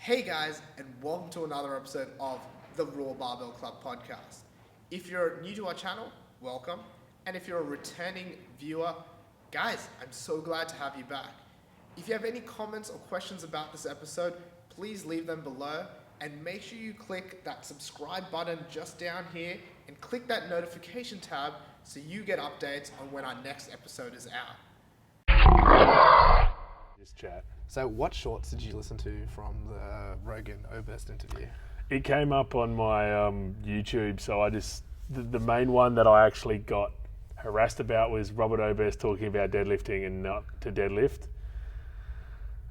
Hey guys, and welcome to another episode of the RAW Barbell Club podcast. If you're new to our channel, welcome. And if you're a returning viewer, guys, I'm so glad to have you back. If you have any comments or questions about this episode, please leave them below and make sure you click that subscribe button just down here and click that notification tab so you get updates on when our next episode is out. Just chat. So what shorts did you listen to from the Rogan Oberst interview? It came up on my YouTube, so I just, the main one that I actually got harassed about was Robert Oberst talking about deadlifting and not to deadlift.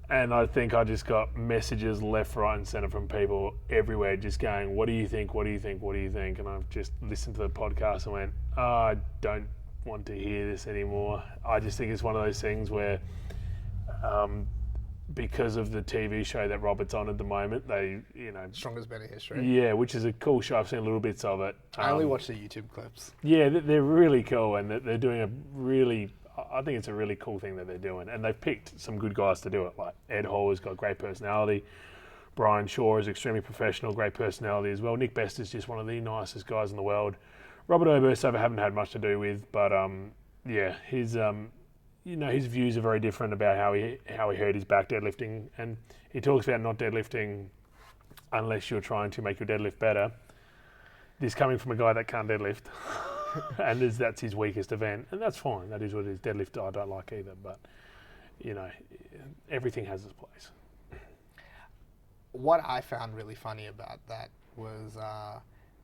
And I think I just got messages left, right and centre from people everywhere just going, what do you think, what do you think, what do you think? And I've just listened to the podcast and went, I don't want to hear this anymore. I just think it's one of those things where because of the TV show that Robert's on at the moment, they, Strongest men in history. Yeah, which is a cool show. I've seen little bits of it. I only watch the YouTube clips. Yeah, they're really cool, and they're doing I think it's a really cool thing that they're doing. And they've picked some good guys to do it, like Ed Hall has got great personality. Brian Shaw is extremely professional, great personality as well. Nick Best is just one of the nicest guys in the world. Robert Oberst, I haven't had much to do with, but his views are very different about how he hurt his back deadlifting, and he talks about not deadlifting unless you're trying to make your deadlift better. This coming from a guy that can't deadlift, and that's his weakest event, and that's fine. That is what it is. Deadlift I don't like either, but everything has its place. What I found really funny about that was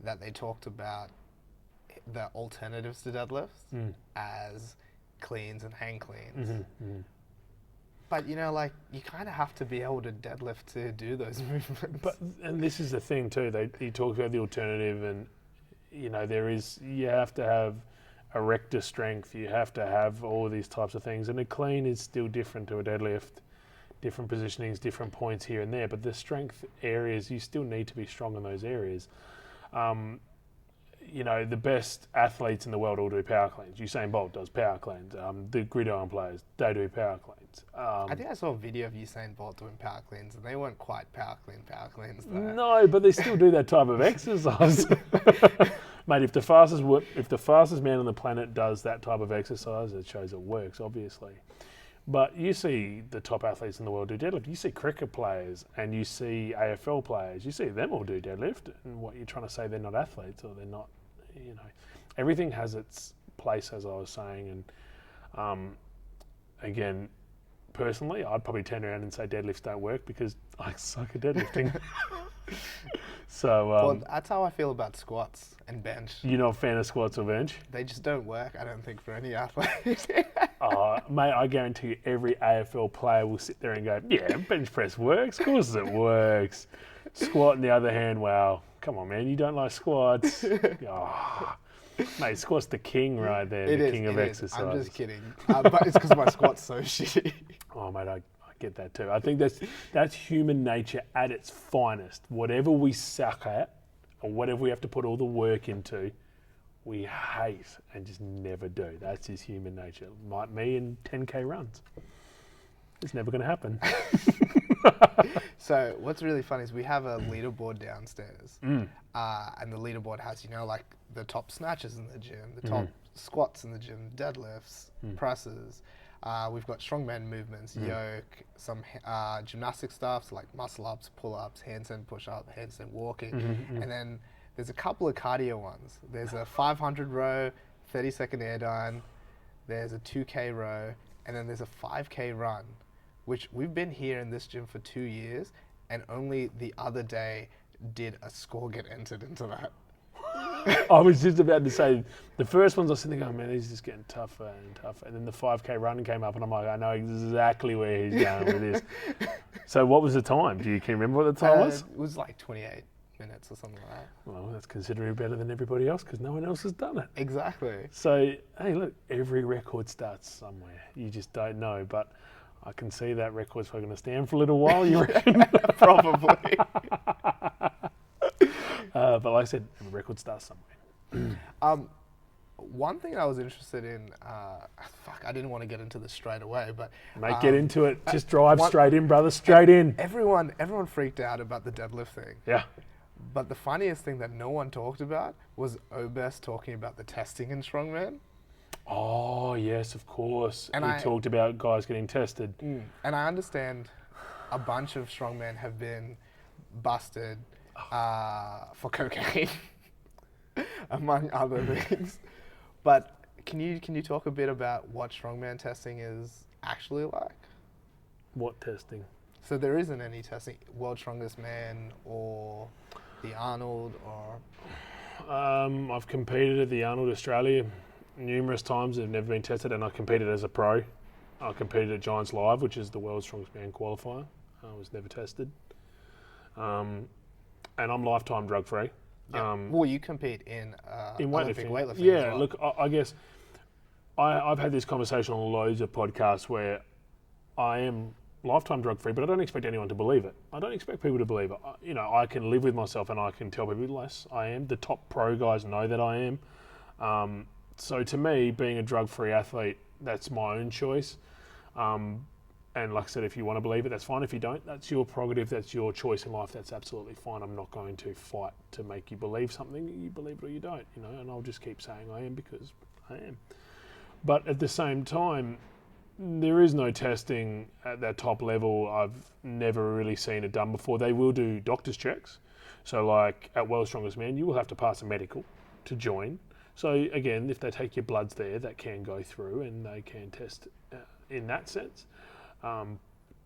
that they talked about the alternatives to deadlifts as cleans and hang cleans. But you kind of have to be able to deadlift to do those movements. And this is the thing too, he talks about the alternative, and you have to have erector strength, you have to have all these types of things, and a clean is still different to a deadlift, different positionings, different points here and there, but the strength areas, you still need to be strong in those areas. The best athletes in the world all do power cleans. Usain Bolt does power cleans. The gridiron players, they do power cleans. I think I saw a video of Usain Bolt doing power cleans, and they weren't quite power cleans though. No, but they still do that type of exercise. Mate, if the fastest man on the planet does that type of exercise, it shows it works, obviously. But you see the top athletes in the world do deadlift. You see cricket players and you see AFL players. You see them all do deadlift. And what you're trying to say, they're not athletes or they're not, everything has its place, as I was saying. And again, personally, I'd probably turn around and say deadlifts don't work because I suck at deadlifting. So that's how I feel about squats and bench. You're not a fan of squats or bench? They just don't work, I don't think, for any athlete. Mate, I guarantee you every AFL player will sit there and go, yeah, bench press works. Of course it works. Squat, on the other hand, wow, come on, man, you don't like squats. Mate, squat's the king right there, the king of exercise. I'm just kidding. But it's because my squat's so shitty. Oh, mate, I get that too. I think that's human nature at its finest. Whatever we suck at, or whatever we have to put all the work into, we hate and just never do. That's just human nature. Like me in 10K runs. It's never going to happen. So what's really funny is we have a leaderboard downstairs, and the leaderboard has, the top snatches in the gym, the top squats in the gym, deadlifts, presses. We've got strongman movements, yoke, some gymnastic stuff, so like muscle ups, pull ups, handstand push up, handstand walking, and then there's a couple of cardio ones. There's a 500 row, 30-second air dine, there's a 2K row, and then there's a 5K run, which we've been here in this gym for 2 years, and only the other day did a score get entered into that. I was just about to say, the first ones I was thinking, oh man, he's just getting tougher and tougher. And then the 5K run came up and I'm like, I know exactly where he's going with this. So what was the time? Can you remember what the time was? It was like 28 minutes or something like that. Well, that's considerably better than everybody else because no one else has done it. Exactly. So, hey, look, every record starts somewhere. You just don't know. But I can see that record's probably going to stand for a little while, you reckon? Probably. But like I said, every record starts somewhere. One thing I was interested in, I didn't want to get into this straight away, but Mate, get into it. Just drive straight in, brother. Straight in. everyone freaked out about the deadlift thing. Yeah. But the funniest thing that no one talked about was Obes talking about the testing in Strongman. Oh, yes, of course. And We talked about guys getting tested. And I understand a bunch of strongmen have been busted for cocaine, among other things. But can you talk a bit about what strongman testing is actually like? What testing? So there isn't any testing, World's Strongest Man or the Arnold or... I've competed at the Arnold Australia numerous times. I've never been tested, and I competed as a pro. I competed at Giants Live, which is the World's Strongest Man qualifier. I was never tested. And I'm lifetime drug free. Yeah. Well, you compete in Olympic weightlifting. Yeah, as well. look, I guess I've had this conversation on loads of podcasts where I am lifetime drug free, but I don't expect anyone to believe it. I don't expect people to believe it. I can live with myself and I can tell people, less I am. The top pro guys know that I am. So to me, being a drug free athlete, that's my own choice. And like I said, if you want to believe it, that's fine. If you don't, that's your prerogative. That's your choice in life. That's absolutely fine. I'm not going to fight to make you believe something. You believe it or you don't, and I'll just keep saying I am because I am. But at the same time, there is no testing at that top level. I've never really seen it done before. They will do doctor's checks. So like at World's Strongest Man, you will have to pass a medical to join. So again, if they take your bloods there, that can go through and they can test in that sense.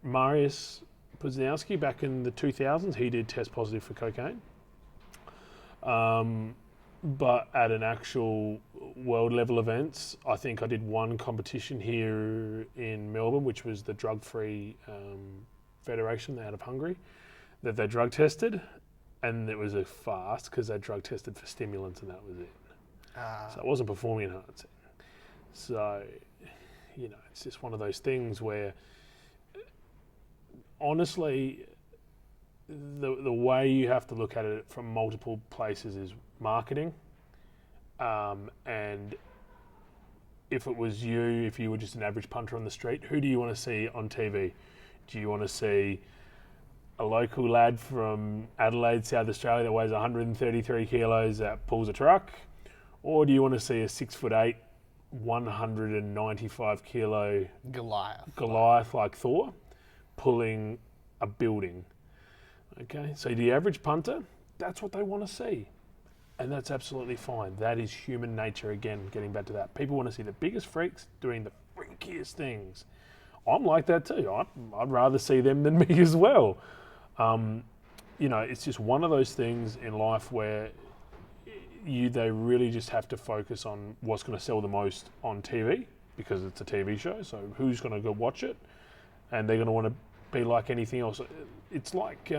Mariusz Pudzianowski back in the 2000s, he did test positive for cocaine. But at an actual world level events, I think I did one competition here in Melbourne, which was the drug-free federation out of Hungary, that they drug tested, and it was a fast because they drug tested for stimulants and that was it. So it wasn't performing enhancing. So, it's just one of those things where honestly, the way you have to look at it from multiple places is marketing. And if it was you, if you were just an average punter on the street, who do you want to see on TV? Do you want to see a local lad from Adelaide, South Australia that weighs 133 kilos that pulls a truck? Or do you want to see a 6'8", 195 kilo Goliath like Thor pulling a building? Okay, so the average punter, that's what they want to see. And that's absolutely fine. That is human nature. Again, getting back to that. People want to see the biggest freaks doing the freakiest things. I'm like that too. I'd rather see them than me as well. It's just one of those things in life where they really just have to focus on what's going to sell the most on TV because it's a TV show. So who's going to go watch it? And they're going to want to be like anything else. It's like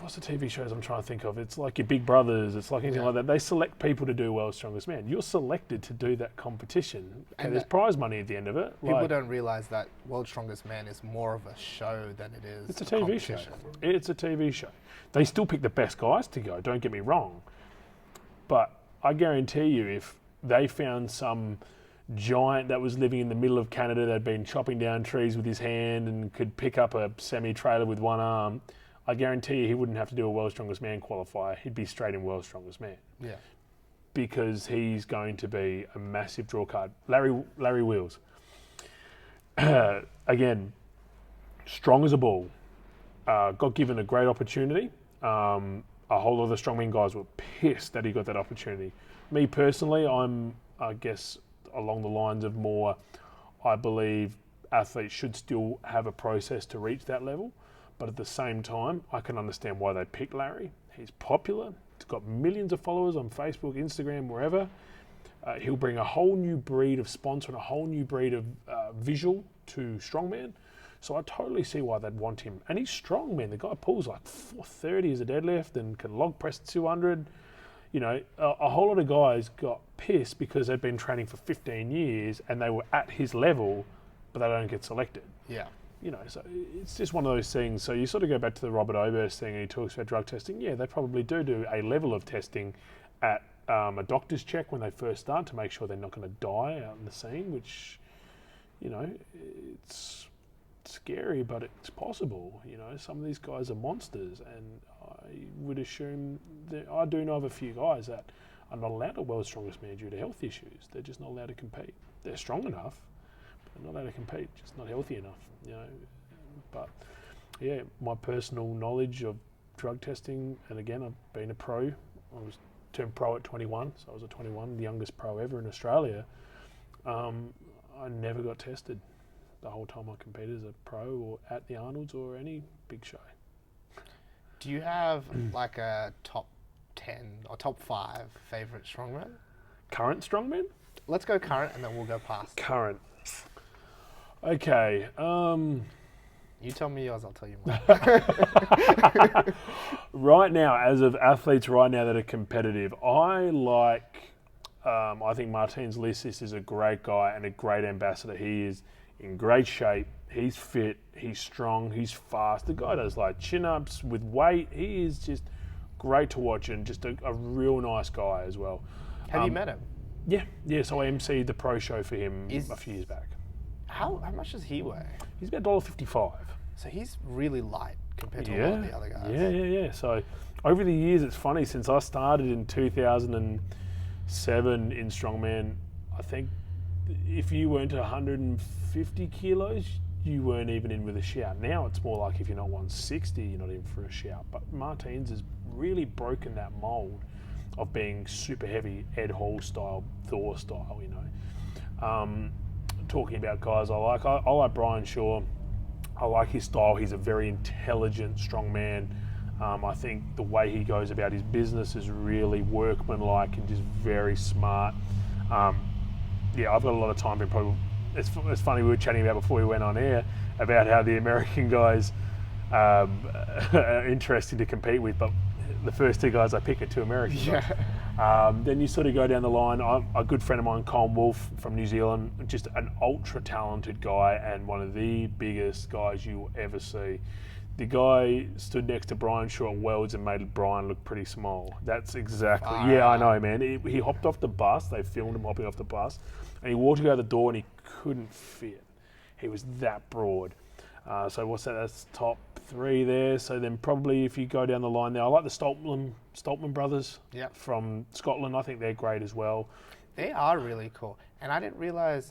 what's the TV shows I'm trying to think of? It's like your Big Brothers. It's like anything like that. They select people to do World's Strongest Man. You're selected to do that competition. And there's prize money at the end of it. People don't realise that World's Strongest Man is more of a show than it is It's a TV show. It's a TV show. They still pick the best guys to go, don't get me wrong. But I guarantee you if they found some giant that was living in the middle of Canada that had been chopping down trees with his hand and could pick up a semi-trailer with one arm, I guarantee you he wouldn't have to do a World's Strongest Man qualifier. He'd be straight in World's Strongest Man. Yeah. Because he's going to be a massive draw card. Larry Wheels. Again, strong as a ball. Got given a great opportunity. A whole lot of the strongman guys were pissed that he got that opportunity. Me personally, I guess, along the lines of more, I believe athletes should still have a process to reach that level. But at the same time, I can understand why they picked Larry. He's popular. He's got millions of followers on Facebook, Instagram, wherever. He'll bring a whole new breed of sponsor and a whole new breed of visual to Strongman. So I totally see why they'd want him. And he's strong, man. The guy pulls like 430 as a deadlift and can log press 200. A whole lot of guys got pissed because they'd been training for 15 years and they were at his level, but they don't get selected. Yeah. you know, so it's just one of those things. So you sort of go back to the Robert Oberst thing, and he talks about drug testing. Yeah, they probably do a level of testing at a doctor's check when they first start to make sure they're not going to die out in the scene, which, you know, it's scary, but it's possible. You know, some of these guys are monsters, and I would assume that I do know of a few guys that are not allowed to World's Strongest Man due to health issues. They're just not allowed to compete. They're strong enough, but they're not allowed to compete, just not healthy enough, you know. But yeah, my personal knowledge of drug testing, and again, I've been a pro. I was turned pro at 21, so I was a 21, the youngest pro ever in Australia. I never got tested the whole time I competed as a pro or at the Arnold's or any big show. Do you have like a top 10 or top 5 favourite strongmen? Current strongmen? Let's go current and then we'll go past. Current. Okay. You tell me yours, I'll tell you mine. Right now, as of athletes right now that are competitive, I like, I think Martins Lissis is a great guy and a great ambassador. He is in great shape. He's fit. He's strong. He's fast. The guy does like chin-ups with weight. He is just great to watch and just a real nice guy as well. Have you met him? Yeah. So I emceed the pro show for him a few years back. How much does he weigh? He's about $1.55. So he's really light compared to a lot of the other guys. Yeah. So over the years, it's funny, since I started in 2007 in Strongman, I think if you weren't 150 kilos, you weren't even in with a shout. Now it's more like if you're not 160, you're not in for a shout. But Martins has really broken that mold of being super heavy, Ed Hall style, Thor style, you know. Talking about guys I like Brian Shaw. I like his style. He's a very intelligent, strong man. I think the way he goes about his business is really workmanlike and just very smart. Yeah, I've got a lot of time for him. Probably, it's funny, we were chatting about before we went on air about how the American guys are interesting to compete with, but the first two guys I pick are two Americans. Yeah. Then you sort of go down the line. A good friend of mine, Colin Wolfe from New Zealand, just an ultra talented guy and one of the biggest guys you'll ever see. The guy stood next to Brian Shaw at Worlds and made Brian look pretty small. That's exactly. I know, man. He hopped off the bus. They filmed him hopping off the bus, and he walked to go to the door and he couldn't fit. He was that broad. So what's that? That's top 3 there. So then probably if you go down the line now, I like the Stoltman brothers from Scotland. I think they're great as well. They are really cool. And I didn't realise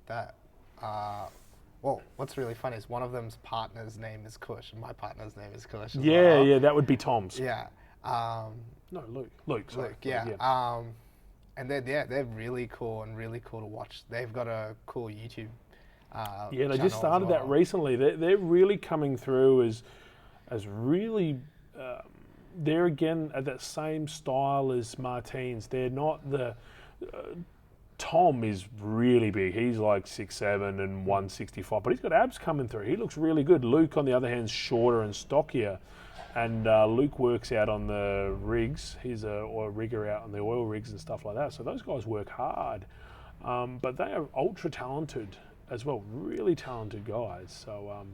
that, well, what's really funny is one of them's partner's name is Kush, and my partner's name is Kush as well. Yeah, that would be Tom's. Yeah. No, Luke, sorry. Luke, yeah. And they're really cool and really cool to watch. They've got a cool YouTube yeah, they just started that recently. They're really coming through as really. They're again at that same style as Martins. They're not the. Tom is really big. He's like 6'7" and 165, but he's got abs coming through. He looks really good. Luke, on the other hand, is shorter and stockier, and Luke works out on the rigs. He's a rigger out on the oil rigs and stuff like that. So those guys work hard, but they are ultra talented as well, really talented guys. So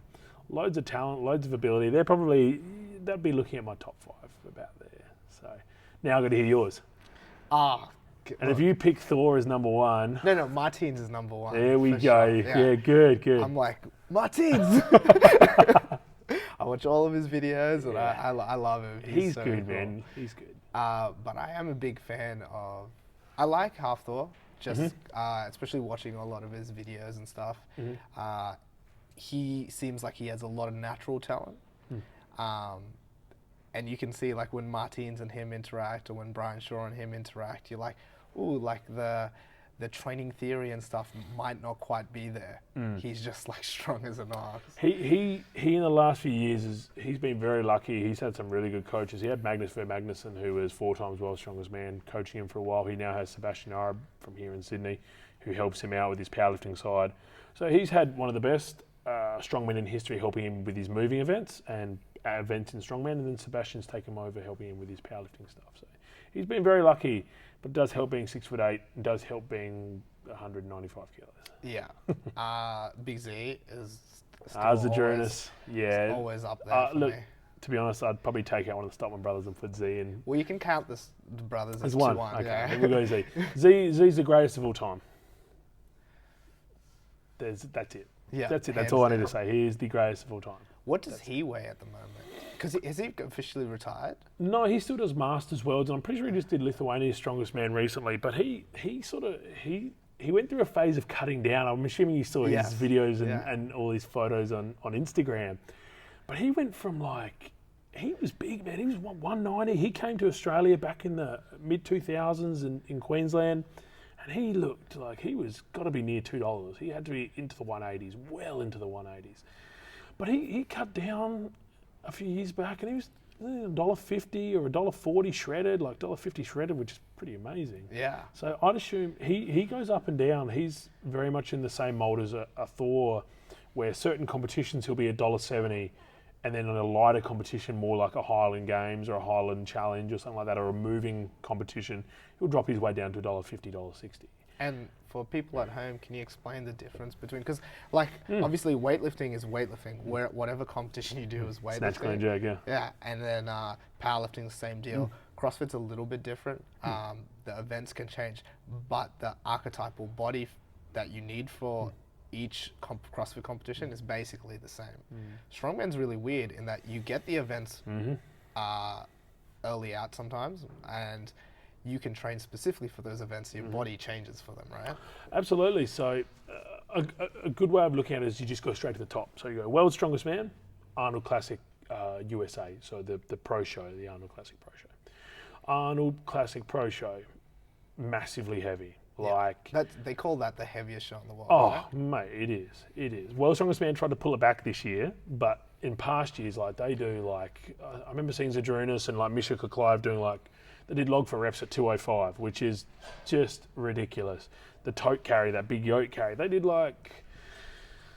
loads of talent, loads of ability. They'd be looking at my top 5 about there. So now I've got to hear yours. And if you pick Thor as number 1. No, Martins is number 1. There we go. Sure. Yeah, good. I'm like, Martins! I watch all of his videos and I love him. He's so good, cool. man. He's good. But I am a big fan of, I like Half Thor. Just especially watching a lot of his videos and stuff. He seems like he has a lot of natural talent. And you can see like when Martins and him interact or when Brian Shaw and him interact, you're like, ooh, like the training theory and stuff might not quite be there. He's just like strong as an ox. He in the last few years, he's been very lucky. He's had some really good coaches. He had Magnus Ver Magnussen, who was 4 times World's Strongest Man, coaching him for a while. He now has Sebastian Arab from here in Sydney, who helps him out with his powerlifting side. So he's had one of the best strongmen in history helping him with his moving events and events in Strongman, and then Sebastian's taken him over helping him with his powerlifting stuff. So he's been very lucky, but it does help being 6'8", and does help being 195 kilos. Yeah. Big Z is Zadrunas, yeah. Always up there for look, me. to be honest, I'd probably take out one of the Stockman brothers and put Z in. Well, you can count the brothers as As one. 2-1. Okay, Yeah. then we'll go Z. Z's the greatest of all time. That's it. Yeah, That's it. That's hands all I need down. to say. He is the greatest of all time. What does he weigh at the moment? Because is he officially retired? No, he still does Masters Worlds, and I'm pretty sure he just did Lithuania's Strongest Man recently. But he went through a phase of cutting down. I'm assuming you saw Yes. his videos Yeah. and all his photos on Instagram. But he went from he was big, man. He was 190. He came to Australia back in the mid 2000s in Queensland, and he looked like he was got to be near $2. He had to be into the 180s, well into the 180s. But he cut down a few years back, and he was $1.50 or $1.40 shredded, like $1.50 shredded, which is pretty amazing. Yeah. So I'd assume he goes up and down. He's very much in the same mold as a Thor, where certain competitions he'll be $1.70, and then on a lighter competition, more like a Highland Games or a Highland Challenge or something like that, or a moving competition, he'll drop his way down to $1.50, $1.60. And for people at home, can you explain the difference between, because obviously weightlifting is weightlifting, where whatever competition you do is weightlifting. Snatch, Clean Jerk, yeah. Yeah, and then powerlifting is the same deal. CrossFit's a little bit different. The events can change, but the archetypal body that you need for each CrossFit competition is basically the same. Strongman's really weird in that you get the events early out sometimes, and you can train specifically for those events, so your body changes for them, right? Absolutely. So a good way of looking at it is you just go straight to the top. So you go World's Strongest Man, Arnold Classic USA, so the pro show, the Arnold Classic Pro Show. Arnold Classic Pro Show, massively heavy. They call that the heaviest show in the world. Oh, right? mate, it is. It is. World's Strongest Man tried to pull it back this year, but in past years, they do I remember seeing Zadrunas and Misha Clive doing they did log for reps at 205, which is just ridiculous. The tote carry, that big yoke carry, they did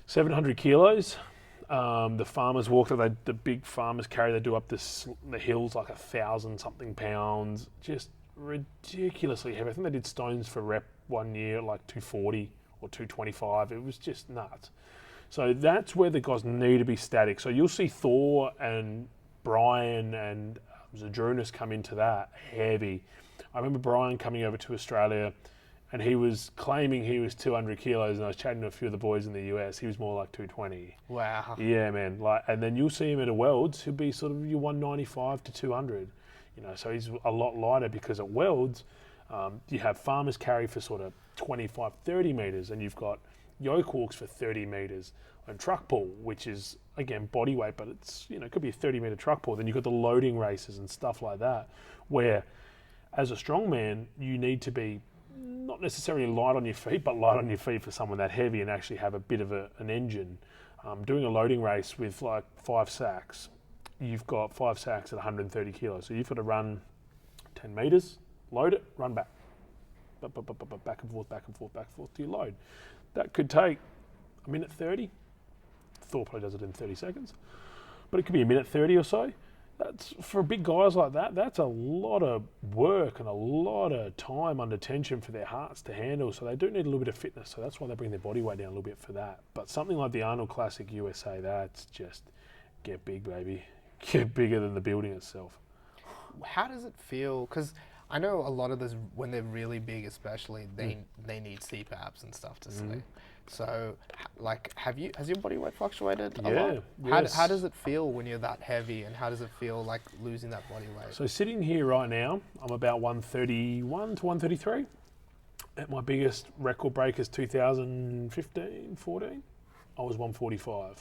700 kilos. The farmers walk, the big farmers carry, they do up the hills 1,000 something pounds. Just ridiculously heavy. I think they did stones for rep one year at 240 or 225. It was just nuts. So that's where the guys need to be static. So you'll see Thor and Brian and Zadrunas come into that heavy. I remember Brian coming over to Australia, and he was claiming he was 200 kilos, and I was chatting to a few of the boys in the US. He was more like 220. Wow. Yeah, man. And then you'll see him at a Worlds, he'll be sort of your 195 to 200. So he's a lot lighter, because at Worlds, you have farmers carry for sort of 25, 30 meters, and you've got yoke walks for 30 meters, and truck pull, which is again body weight, but it's it could be a 30-meter truck pull. Then you've got the loading races and stuff like that, where as a strongman you need to be not necessarily light on your feet, but light on your feet for someone that heavy, and actually have a bit of an engine. Doing a loading race with 5 sacks, you've got 5 sacks at 130 kilos, so you've got to run 10 meters, load it, run back, back and forth, back and forth, back and forth to your load. That could take a minute 30. Thor probably does it in 30 seconds, but it could be a minute 30 or so. That's, for big guys like that, that's a lot of work and a lot of time under tension for their hearts to handle. So they do need a little bit of fitness. So that's why they bring their body weight down a little bit for that. But something like the Arnold Classic USA, that's just get big, baby. Get bigger than the building itself. How does it feel? Because I know a lot of those, when they're really big especially, they need CPAPs and stuff to sleep. So, has your body weight fluctuated a lot? Yes. How does it feel when you're that heavy, and how does it feel losing that body weight? So sitting here right now, I'm about 131 to 133. At my biggest record break is 2015, 14. I was 145.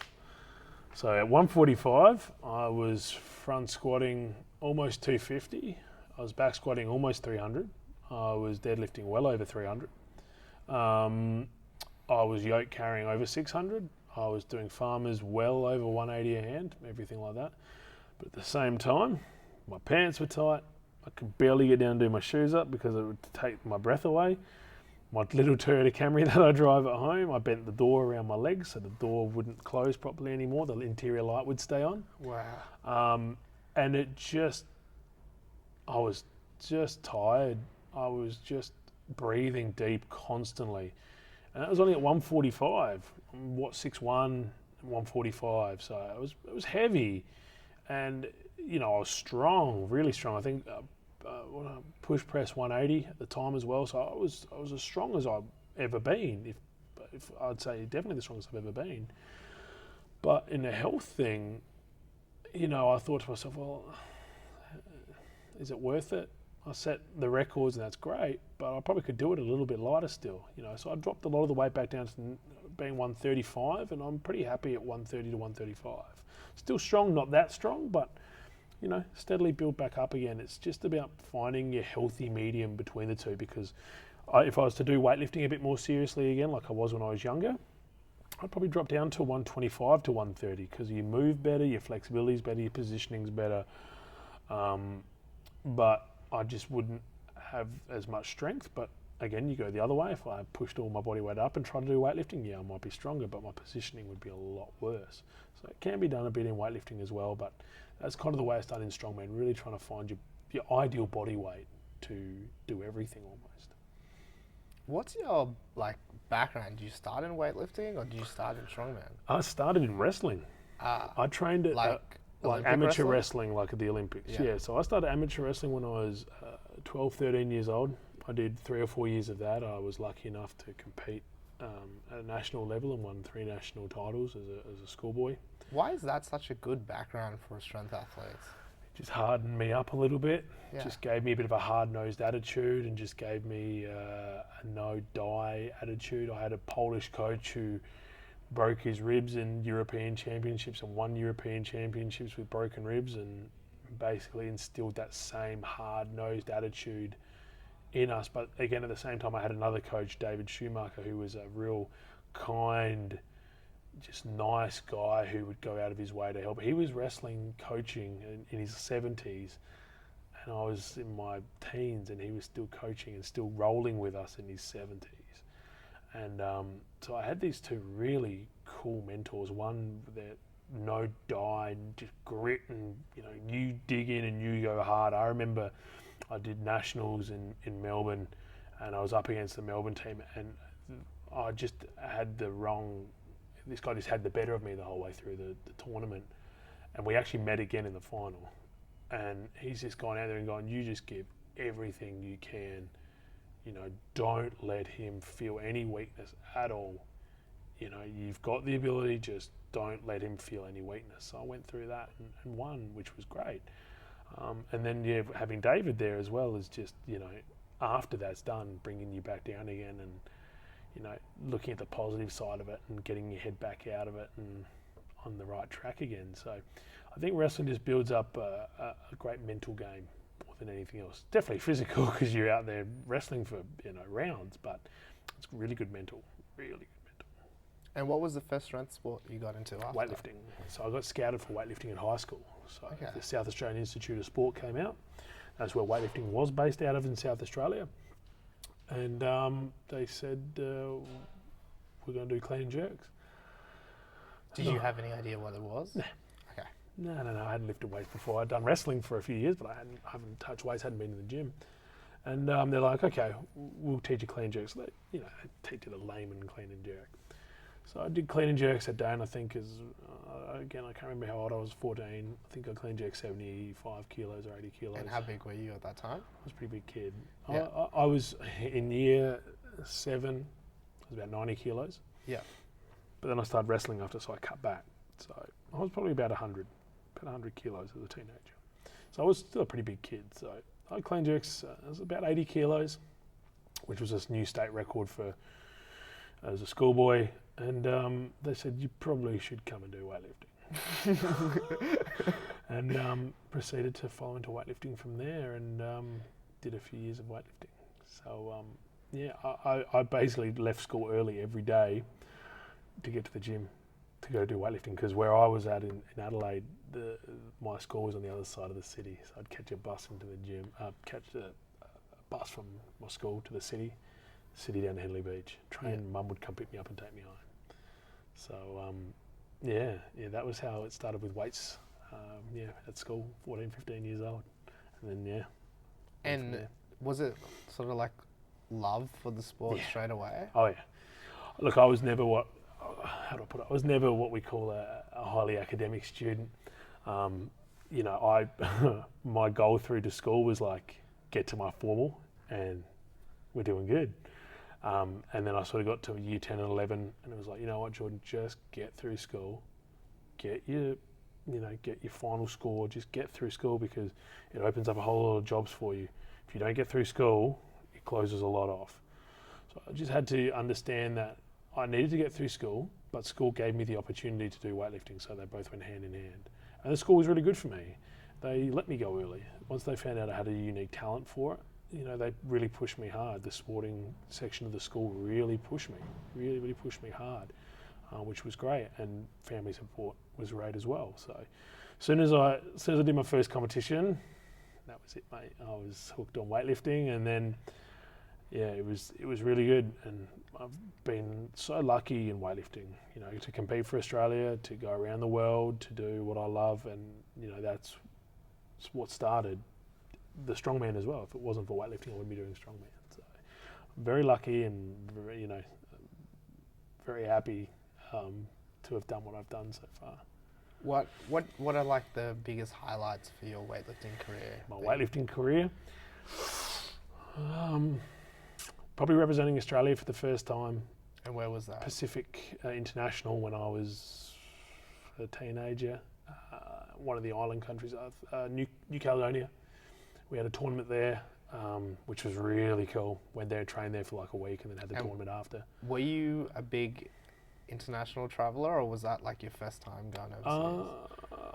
So at 145, I was front squatting almost 250. I was back squatting almost 300. I was deadlifting well over 300. I was yoke carrying over 600. I was doing farmers well over 180 a hand, everything like that. But at the same time, my pants were tight. I could barely get down and do my shoes up because it would take my breath away. My little Toyota Camry that I drive at home, I bent the door around my legs so the door wouldn't close properly anymore. The interior light would stay on. Wow. And I was just tired. I was just breathing deep constantly. And that was only at 145. I'm 6'1", 145. So it was heavy, and I was strong, really strong. I think push press 180 at the time as well. So I was as strong as I've ever been. If I'd say definitely the strongest I've ever been. But in the health thing, I thought to myself, well, is it worth it? I set the records and that's great, but I probably could do it a little bit lighter still, So I dropped a lot of the weight back down to being 135, and I'm pretty happy at 130 to 135. Still strong, not that strong, but steadily build back up again. It's just about finding your healthy medium between the two, because if I was to do weightlifting a bit more seriously again, like I was when I was younger, I'd probably drop down to 125 to 130, because you move better, your flexibility is better, your positioning's better, but I just wouldn't have as much strength. But again, you go the other way. If I pushed all my body weight up and tried to do weightlifting, I might be stronger, but my positioning would be a lot worse. So it can be done a bit in weightlifting as well, but that's kind of the way I started in Strongman, really trying to find your ideal body weight to do everything almost. What's your background? Do you start in weightlifting or do you start in Strongman? I started in wrestling. I trained at like amateur wrestling, like at the Olympics. Yeah. So I started amateur wrestling when I was 12, 13 years old. I did 3 or 4 years of that. I was lucky enough to compete at a national level and won 3 national titles as a schoolboy. Why is that such a good background for strength athletes? It just hardened me up a little bit. Yeah. Just gave me a bit of a hard-nosed attitude, and just gave me a no-die attitude. I had a Polish coach who broke his ribs in European championships and won European championships with broken ribs, and basically instilled that same hard-nosed attitude in us. But again, at the same time, I had another coach, David Schumacher, who was a real kind, just nice guy who would go out of his way to help. He was wrestling coaching in his 70s, and I was in my teens, and he was still coaching and still rolling with us in his 70s. And so I had these 2 really cool mentors. One that no die, just grit, and you dig in and you go hard. I remember I did nationals in Melbourne, and I was up against the Melbourne team, and I just had this guy just had the better of me the whole way through the tournament, and we actually met again in the final, and he's just gone out there and gone, you just give everything you can, don't let him feel any weakness at all. You've got the ability, just don't let him feel any weakness. So I went through that and won, which was great. And then having David there as well is just, after that's done, bringing you back down again, and looking at the positive side of it and getting your head back out of it and on the right track again. So I think wrestling just builds up a great mental game more than anything else. Definitely physical, because you're out there wrestling for rounds, but it's really good mental, really good mental. And what was the first strength sport you got into after? Weightlifting. So I got scouted for weightlifting in high school. So the South Australian Institute of Sport came out. That's where weightlifting was based out of in South Australia. And they said, we're going to do clean jerks. Did you have any idea what it was? Nah. Okay. No. I hadn't lifted weights before. I'd done wrestling for a few years, but I haven't touched weights, hadn't been in the gym. And they're like, okay, we'll teach you clean jerks. So they teach you the layman clean and jerk. So I did clean and jerks that day, and I think again, I can't remember how old I was, 14. I think I clean jerked 75 kilos or 80 kilos. And how big were you at that time? I was a pretty big kid. Yeah. I was in year 7, I was about 90 kilos. Yeah. But then I started wrestling after, so I cut back. So I was probably about 100 kilos as a teenager. So I was still a pretty big kid. So I clean jerks, I was about 80 kilos, which was a new state record as a schoolboy. And they said, you probably should come and do weightlifting. And proceeded to follow into weightlifting from there, and did a few years of weightlifting. So I basically left school early every day to get to the gym to go do weightlifting, because where I was at in Adelaide, my school was on the other side of the city. So I'd catch a bus into the gym, catch a bus from my school to the city down to Henley Beach. Mum would come pick me up and take me home. So, that was how it started with weights, at school, 14, 15 years old. And then, And was it sort of like love for the sport straight away? Oh, yeah. Look, I was never how do I put it? I was never what we call a highly academic student. You know, my goal through to school was like get to my formal, and we're doing good. And then I sort of got to year 10 and 11, and it was like, you know what, Jordan, just get through school, get your final score, just get through school, because it opens up a whole lot of jobs for you. If you don't get through school, it closes a lot off. So I just had to understand that I needed to get through school, but school gave me the opportunity to do weightlifting, so they both went hand in hand. And the school was really good for me. They let me go early. Once they found out I had a unique talent for it, you know, they really pushed me hard. The sporting section of the school really pushed me, really pushed me hard, which was great. And family support was great as well. So as soon as I did my first competition, that was it, mate. I was hooked on weightlifting, and then yeah, it was really good. And I've been so lucky in weightlifting, you know, to compete for Australia, to go around the world, to do what I love, and you know, that's what started the Strongman as well. If it wasn't for weightlifting, I wouldn't be doing Strongman. So I'm very lucky and very, you know, very happy to have done what I've done so far. What are like the biggest highlights for your weightlifting career? My weightlifting career, probably representing Australia for the first time. And where was that? Pacific International, when I was a teenager. One of the island countries, New Caledonia. We had a tournament there, which was really cool. Went there, trained there for like a week, and then had the tournament after. Were you a big international traveller, or was that like your first time going overseas?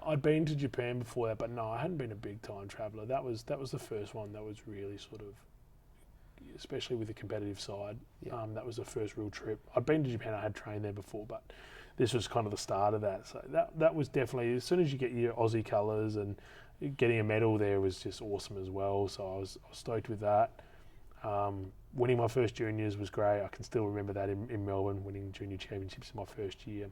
I'd been to Japan before that, but no, I hadn't been a big time traveller. That was the first one that was really sort of, especially with the competitive side. Yeah. That was the first real trip. I'd been to Japan, I had trained there before, but this was kind of the start of that. So that was definitely, as soon as you get your Aussie colours, and getting a medal there was just awesome as well. So I was stoked with that. Winning my first juniors was great. I can still remember that in Melbourne, winning junior championships in my first year.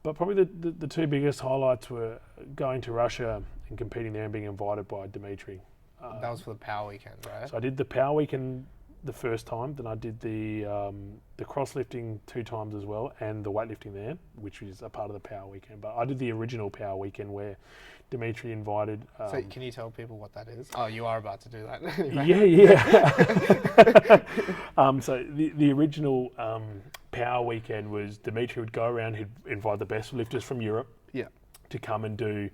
But probably the two biggest highlights were going to Russia and competing there and being invited by Dimitri. That was for the Power Weekend, right? So I did the Power Weekend the first time, then I did the cross lifting 2 times as well, and the weightlifting there, which was a part of the Power Weekend. But I did the original Power Weekend where Dimitri invited. So can you tell people what that is? Oh, you are about to do that. Yeah. So the original Power Weekend was Dimitri would go around, he'd invite the best lifters from Europe to come and do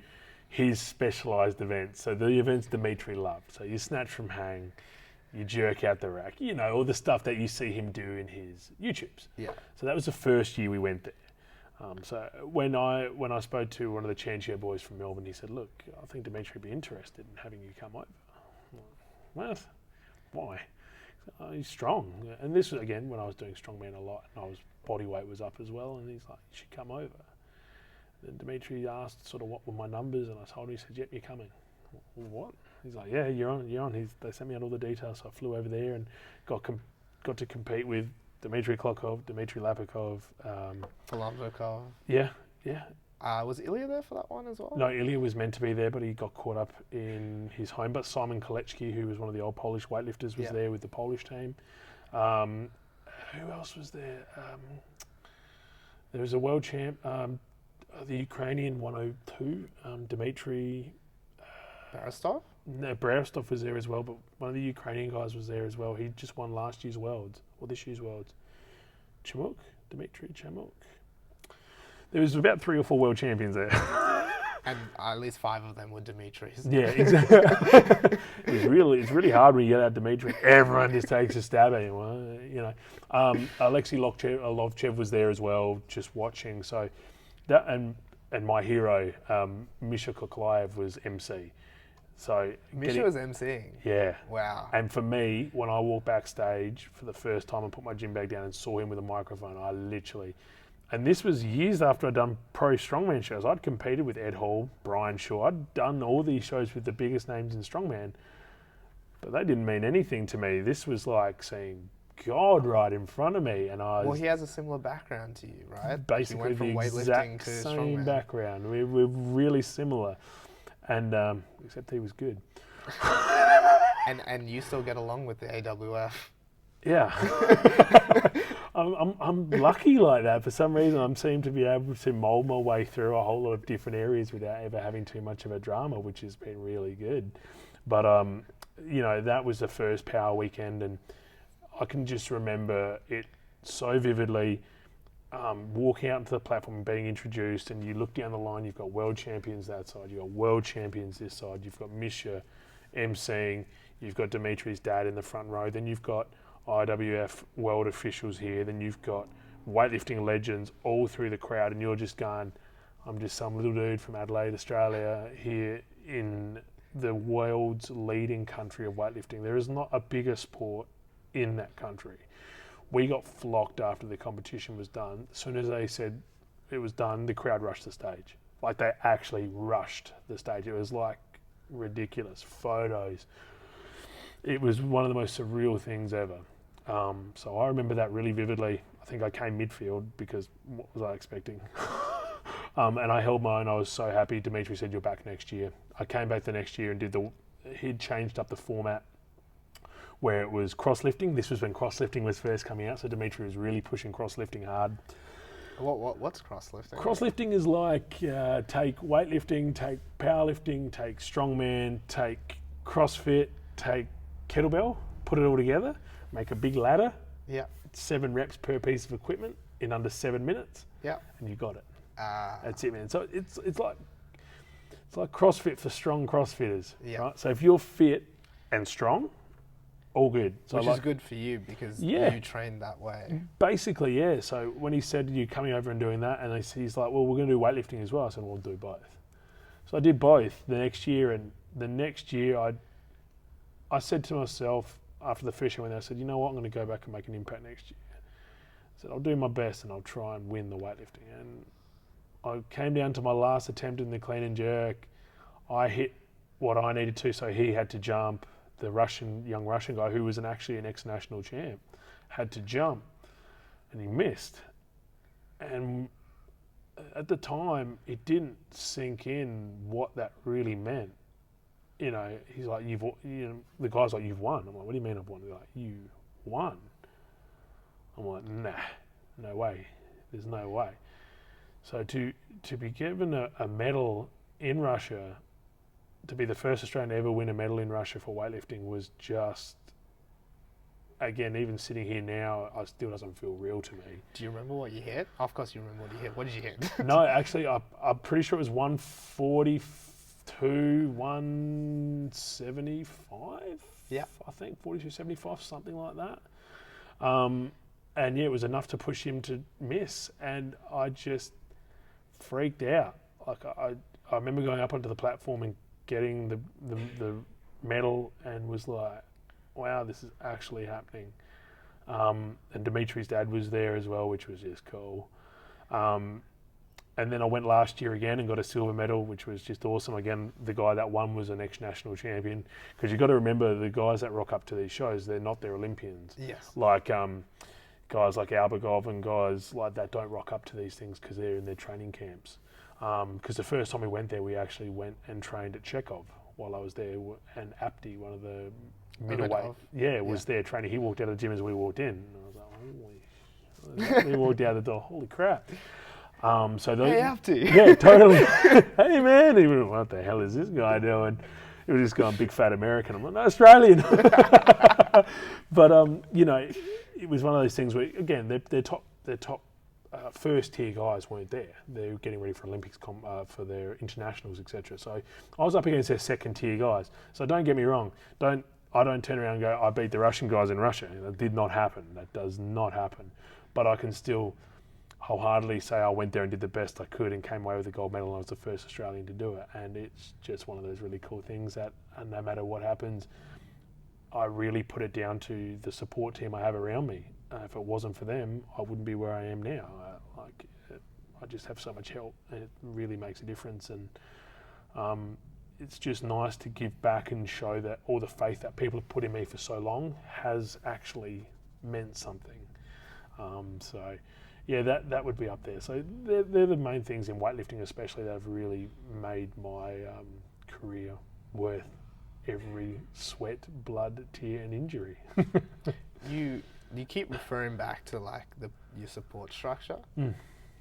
his specialised events. So the events Dimitri loved. So you snatch from hang, you jerk out the rack, you know, all the stuff that you see him do in his YouTubes. Yeah. So that was the first year we went there. So when I spoke to one of the Chanchio boys from Melbourne, he said, look, I think Dimitri would be interested in having you come over. Well, why? He's strong. And this was, again, when I was doing Strongman a lot, and body weight was up as well, and he's like, you should come over. Then Dimitri asked sort of what were my numbers, and I told him, he said, yep, you're coming. What? He's like, yeah, you're on. They sent me out all the details, so I flew over there and got to compete with Dmitry Klokov, Dmitry Lapikov. Polovnikov. Yeah. Was Ilya there for that one as well? No, Ilya was meant to be there, but he got caught up in his home. But Simon Kolecki, who was one of the old Polish weightlifters, was there with the Polish team. Who else was there? There was a world champ, the Ukrainian 102, Dmitry... Barastov? No, Barastov was there as well, but one of the Ukrainian guys was there as well. He just won last year's Worlds, or this year's Worlds. Dmitry Chamuk. There was about 3 or 4 world champions there. And at least 5 of them were Dimitri's. Yeah, exactly. It's really hard when you get out Dmitry. Everyone just takes a stab at him, you know. Alexei Lovchev was there as well, just watching. So that and my hero, Misha Koklaev, was MC. So Misha was MCing? Yeah. Wow. And for me, when I walked backstage for the first time and put my gym bag down and saw him with a microphone, I literally... And this was years after I'd done pro strongman shows. I'd competed with Ed Hall, Brian Shaw. I'd done all these shows with the biggest names in strongman. But they didn't mean anything to me. This was like seeing God right in front of me. And I was... Well, he has a similar background to you, right? Basically the exact same background. We're really similar. And except he was good. And you still get along with the AWF. Yeah. I'm lucky like that. For some reason, I seem to be able to mould my way through a whole lot of different areas without ever having too much of a drama, which has been really good. But you know, that was the first power weekend, and I can just remember it so vividly. Walking out into the platform and being introduced, and you look down the line, you've got world champions that side, you've got world champions this side, you've got Misha emceeing, you've got Dimitri's dad in the front row, then you've got IWF world officials here, then you've got weightlifting legends all through the crowd, and you're just going, I'm just some little dude from Adelaide, Australia, here in the world's leading country of weightlifting. There is not a bigger sport in that country. We got flocked after the competition was done. As soon as they said it was done, the crowd rushed the stage. Like, they actually rushed the stage. It was like ridiculous. Photos. It was one of the most surreal things ever. So I remember that really vividly. I think I came midfield because what was I expecting? And I held my own. I was so happy. Dimitri said, you're back next year. I came back the next year and he'd changed up the format where it was cross-lifting. This was when cross-lifting was first coming out, so Dimitri was really pushing cross-lifting hard. What's cross-lifting? Cross-lifting is like take weightlifting, take powerlifting, take strongman, take CrossFit, take kettlebell, put it all together, make a big ladder. Yeah. 7 reps per piece of equipment in under 7 minutes. Yeah. And you got it. That's it, man. So it's like CrossFit for strong CrossFitters. Yeah. Right? So if you're fit and strong, all good. So which is good for you because you train that way. Basically, yeah. So when he said you're coming over and doing that, and he's like, well, we're going to do weightlifting as well. I said, well, we'll do both. So I did both the next year, and the next year I said to myself after the first year when I said, you know what, I'm going to go back and make an impact next year. I said, I'll do my best and I'll try and win the weightlifting. And I came down to my last attempt in the clean and jerk. I hit what I needed to, so he had to jump. The young Russian guy, who was actually an ex-national champ, had to jump, and he missed. And at the time, it didn't sink in what that really meant. You know, he's like, the guy's like, you've won. I'm like, what do you mean I've won? He's like, you won. I'm like, nah, no way. There's no way. So to be given a medal in Russia, to be the first Australian to ever win a medal in Russia for weightlifting was just, again, even sitting here now, it still doesn't feel real to me. Do you remember what you hit? Of course you remember what you hit. What did you hit? No, actually, I'm pretty sure it was 142, 175. Yeah. I think 42.75, something like that. And yeah, it was enough to push him to miss. And I just freaked out. Like I remember going up onto the platform and getting the medal and was like, wow, this is actually happening. And Dimitri's dad was there as well, which was just cool. And then I went last year again and got a silver medal, which was just awesome. Again, the guy that won was an ex-national champion. Because you've got to remember, the guys that rock up to these shows, they're not their Olympians. Yes. Like guys like Albagov and guys like that don't rock up to these things because they're in their training camps. Because the first time we went there, we actually went and trained at Chekhov while I was there, and Apti, one of the middleweight, was there training. He walked out of the gym as we walked in, and I was like, holy, he walked out the door, holy crap. Hey, Apti. Yeah, totally. Hey, man, he went, what the hell is this guy doing? He was just going big fat American. I'm like, no, Australian. But, you know, it was one of those things where, again, their top first tier guys weren't there. They were getting ready for Olympics, for their internationals, etc. So I was up against their second tier guys. So don't get me wrong. I don't turn around and go, I beat the Russian guys in Russia. That did not happen. That does not happen. But I can still wholeheartedly say I went there and did the best I could and came away with a gold medal, and I was the first Australian to do it. And it's just one of those really cool things that, and no matter what happens, I really put it down to the support team I have around me. If it wasn't for them, I wouldn't be where I am now. I just have so much help, and it really makes a difference. And it's just nice to give back and show that all the faith that people have put in me for so long has actually meant something. So, yeah, that would be up there. So they're the main things in weightlifting, especially, that have really made my career worth every sweat, blood, tear, and injury. You you keep referring back to like your support structure. Mm.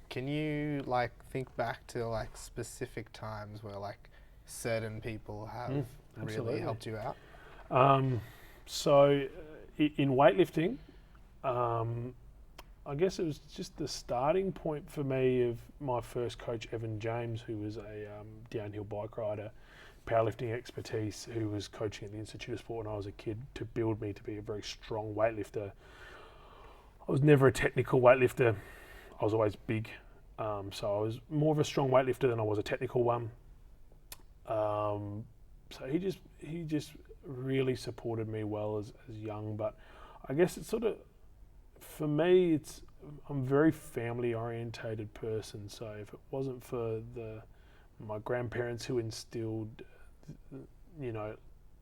Can you like think back to like specific times where like certain people have really absolutely. helped you out? So in weightlifting, I guess it was just the starting point for me of my first coach, Evan James, who was a downhill bike rider, powerlifting expertise, who was coaching at the Institute of Sport when I was a kid, to build me to be a very strong weightlifter. I was never a technical weightlifter. I was always big. So I was more of a strong weightlifter than I was a technical one. So he just really supported me well as young. But I guess it's sort of, for me, I'm a very family orientated person. So if it wasn't for my grandparents who instilled,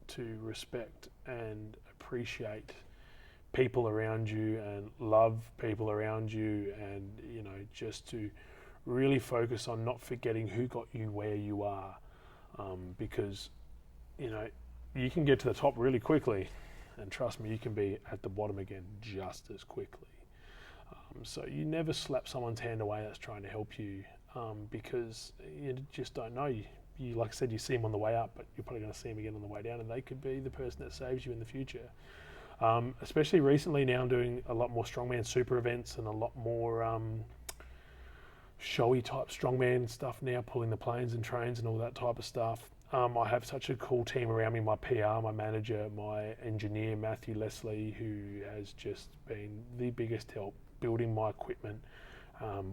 to respect and appreciate people around you and love people around you, and just to really focus on not forgetting who got you where you are, because you can get to the top really quickly, and trust me, you can be at the bottom again just as quickly. So you never slap someone's hand away that's trying to help you, because you just don't know. You, like I said, you see them on the way up, but you're probably going to see them again on the way down, and they could be the person that saves you in the future. Especially recently now, I'm doing a lot more strongman super events and a lot more showy type strongman stuff now, pulling the planes and trains and all that type of stuff. I have such a cool team around me, my PR, my manager, my engineer, Matthew Leslie, who has just been the biggest help building my equipment,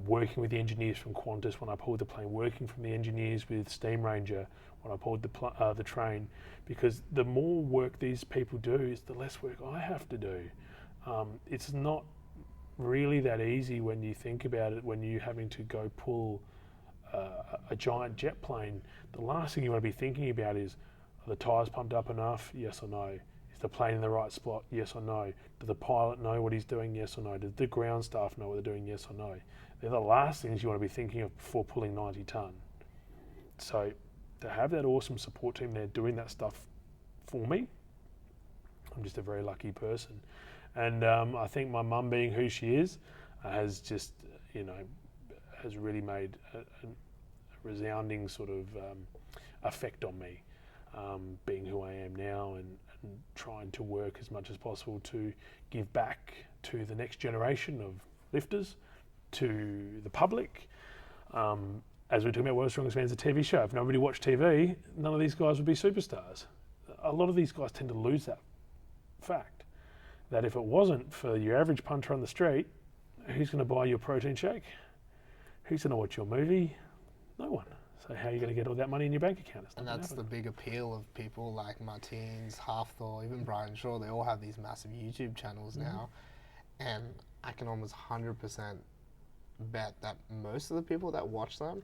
working with the engineers from Qantas when I pulled the plane, working from the engineers with Steam Ranger when I pulled the train, because the more work these people do is the less work I have to do. It's not really that easy when you think about it, when you're having to go pull a giant jet plane. The last thing you want to be thinking about is, are the tyres pumped up enough? Yes or no? Is the plane in the right spot? Yes or no? Does the pilot know what he's doing? Yes or no? Does the ground staff know what they're doing? Yes or no? They're the last things you want to be thinking of before pulling 90 tonne. So to have that awesome support team there doing that stuff for me, I'm just a very lucky person. And I think my mum, being who she is, has just, has really made a resounding sort of effect on me, being who I am now, and trying to work as much as possible to give back to the next generation of lifters, to the public. As we're talking about World's Strongest Man's a TV show, if nobody watched TV, none of these guys would be superstars. A lot of these guys tend to lose that fact, that if it wasn't for your average punter on the street, who's going to buy your protein shake? Who's going to watch your movie? No one. So how are you going to get all that money in your bank account? And that's the big appeal of people like Martins, Halfthor, even Brian Shaw. They all have these massive YouTube channels now. And I can almost 100% bet that most of the people that watch them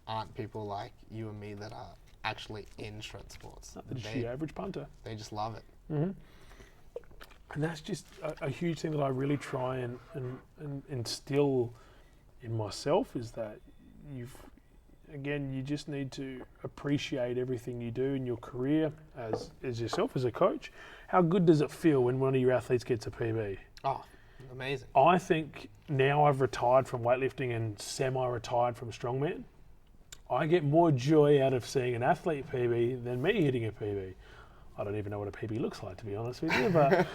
aren't people like you and me that are actually in shred sports. Not just your average punter. They just love it. Mm-hmm. And that's just a huge thing that I really try and instill in myself, is that you just need to appreciate everything you do in your career as yourself, as a coach. How good does it feel when one of your athletes gets a PB? Oh, amazing. I think now I've retired from weightlifting and semi-retired from strongman, I get more joy out of seeing an athlete PB than me hitting a PB. I don't even know what a PB looks like, to be honest with you, but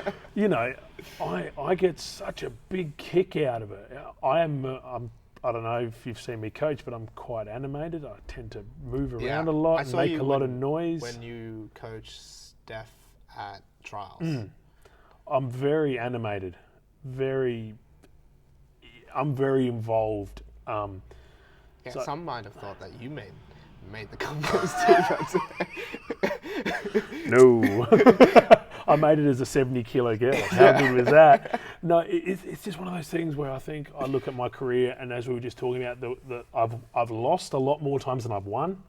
I get such a big kick out of it. I don't know if you've seen me coach, but I'm quite animated. I tend to move around a lot and make a lot of noise. When you coach Steph at trials. I'm very animated. I'm very involved. Some might have thought that you made the Congo's team. No. I made it as a 70 kilo girl. How good was that? No, it's just one of those things where I think I look at my career, and as we were just talking about, I've lost a lot more times than I've won.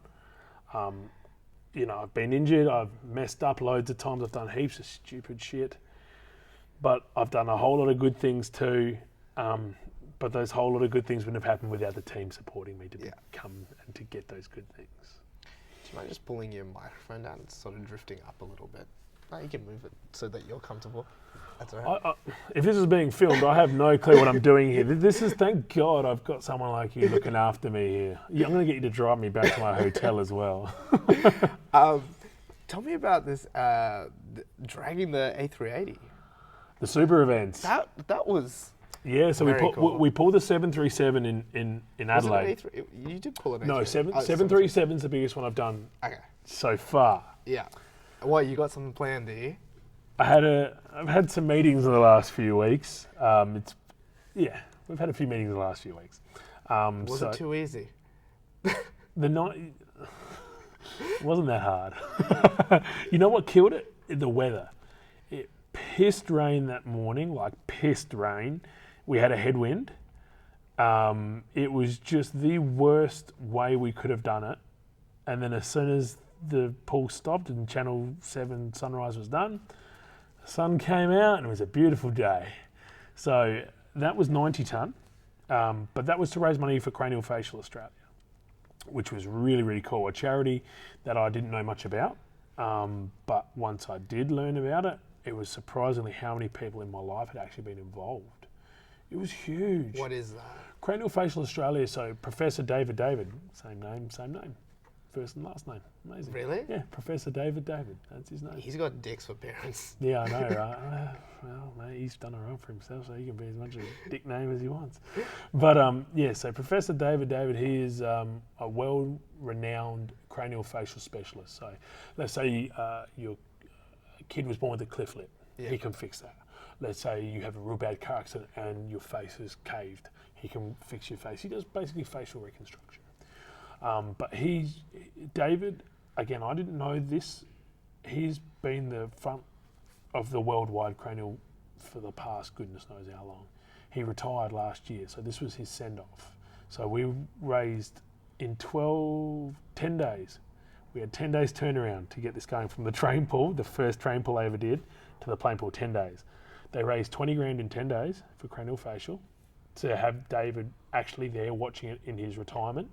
I've been injured, I've messed up loads of times, I've done heaps of stupid shit. But I've done a whole lot of good things too. But those whole lot of good things wouldn't have happened without the team supporting me to become and to get those good things. Do you mind just pulling your microphone down and sort of drifting up a little bit? No, you can move it so that you're comfortable. That's all right. If this is being filmed, I have no clue what I'm doing here. This is, thank God, I've got someone like you looking after me here. Yeah, I'm going to get you to drive me back to my hotel as well. Tell me about this dragging the A380. The super events. That was Yeah, so very cool. we pulled the 737 in Adelaide. Was it an A3? You did pull an A380. No, 737 is the biggest one I've done Okay. so far. Yeah. What, you got something planned, do you? I've had some meetings in the last few weeks. We've had a few meetings in the last few weeks. Was it too easy? The night wasn't that hard. You know what killed it? The weather. It pissed rain that morning, like pissed rain. We had a headwind. It was just the worst way we could have done it. And then as soon as the pool stopped and Channel 7 sunrise was done, the sun came out and it was a beautiful day. So that was 90 tonne, but that was to raise money for Craniofacial Australia, which was really, really cool. A charity that I didn't know much about, but once I did learn about it, it was surprisingly how many people in my life had actually been involved. It was huge. What is that? Craniofacial Australia, so Professor David, same name. First and last name. Amazing. Really? Yeah, Professor David, that's his name. He's got dicks for parents. Yeah, I know, right? Well, mate, he's done it wrong for himself, so he can be as much a dick name as he wants. But so Professor David, he is a well-renowned craniofacial specialist. So let's say your kid was born with a cliff lip. Yeah. He can fix that. Let's say you have a real bad car accident and your face is caved. He can fix your face. He does basically facial reconstruction. But David, again, I didn't know this. He's been the front of the worldwide cranial for the past goodness knows how long. He retired last year, so this was his send-off. So we raised in 10 days. We had 10 days turnaround to get this going from the train pool, the first train pool I ever did, to the plane pool, 10 days. They raised 20 grand in 10 days for craniofacial to have David actually there watching it in his retirement.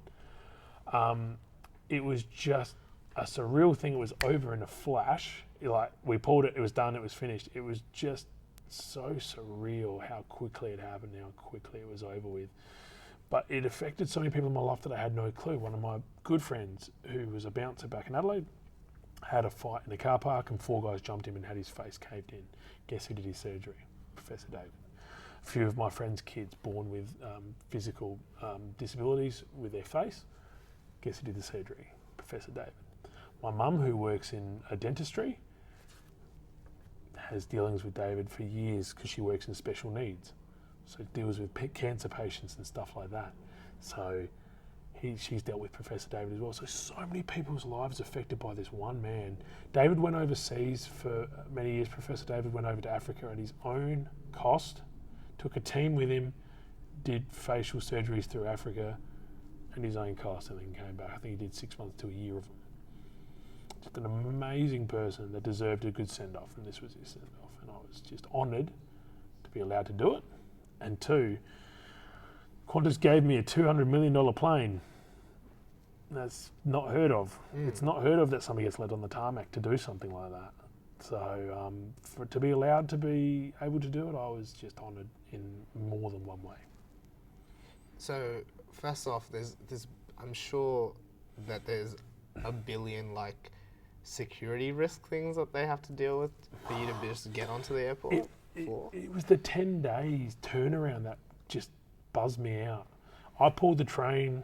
It was just a surreal thing. It was over in a flash. Like, we pulled it, it was done, it was finished. It was just so surreal how quickly it happened, how quickly it was over with. But it affected so many people in my life that I had no clue. One of my good friends, who was a bouncer back in Adelaide, had a fight in a car park and 4 guys jumped him and had his face caved in. Guess who did his surgery? Professor David. A few of my friends' kids born with physical disabilities with their face. Guess who did the surgery? Professor David. My mum, who works in a dentistry, has dealings with David for years because she works in special needs. So deals with cancer patients and stuff like that. So she's dealt with Professor David as well. So many people's lives affected by this one man. David went overseas for many years. Professor David went over to Africa at his own cost, took a team with him, did facial surgeries through Africa at his own cost, and then came back. I think he did 6 months to a year of them. Just an amazing person that deserved a good send-off, and this was his send-off. And I was just honoured to be allowed to do it. And 2, Qantas gave me a $200 million plane. That's not heard of. It's not heard of that somebody gets led on the tarmac to do something like that. So to be allowed to be able to do it, I was just honoured in more than one way. So first off, there's I'm sure that there's a billion like security risk things that they have to deal with for you to just get onto the airport. It was the 10 days turnaround that just buzzed me out. I pulled the train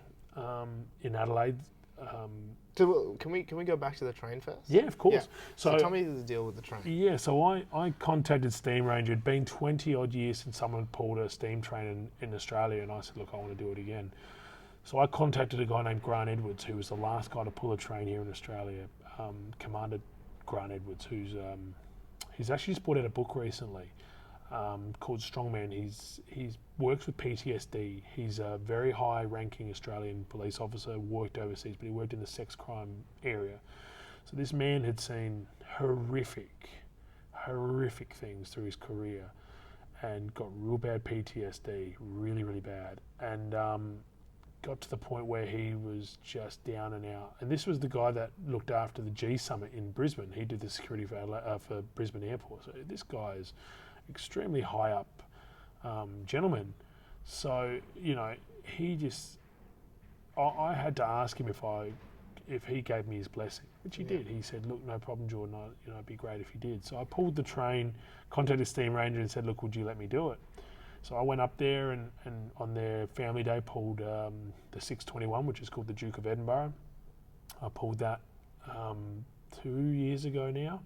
in Adelaide. So can we go back to the train first? Yeah, of course. Yeah. So tell me the deal with the train. Yeah, so I contacted Steam Ranger. It'd been 20 odd years since someone had pulled a steam train in Australia, and I said, look, I want to do it again. So I contacted a guy named Grant Edwards, who was the last guy to pull a train here in Australia. Commander Grant Edwards, he's actually just put out a book recently called Strongman. He's works with PTSD. He's a very high-ranking Australian police officer, worked overseas, but he worked in the sex crime area. So this man had seen horrific things through his career and got real bad PTSD, really, really bad. And got to the point where he was just down and out. And this was the guy that looked after the G Summit in Brisbane. He did the security for Brisbane Airport. So this guy is extremely high up gentleman. So, you know, he just, I had to ask him if he gave me his blessing, which he did. He said, look, no problem, Jordan, it'd be great if you did. So I pulled the train, contacted Steam Ranger and said, look, would you let me do it? So I went up there and on their family day pulled the 621, which is called the Duke of Edinburgh. I pulled that 2 years ago now,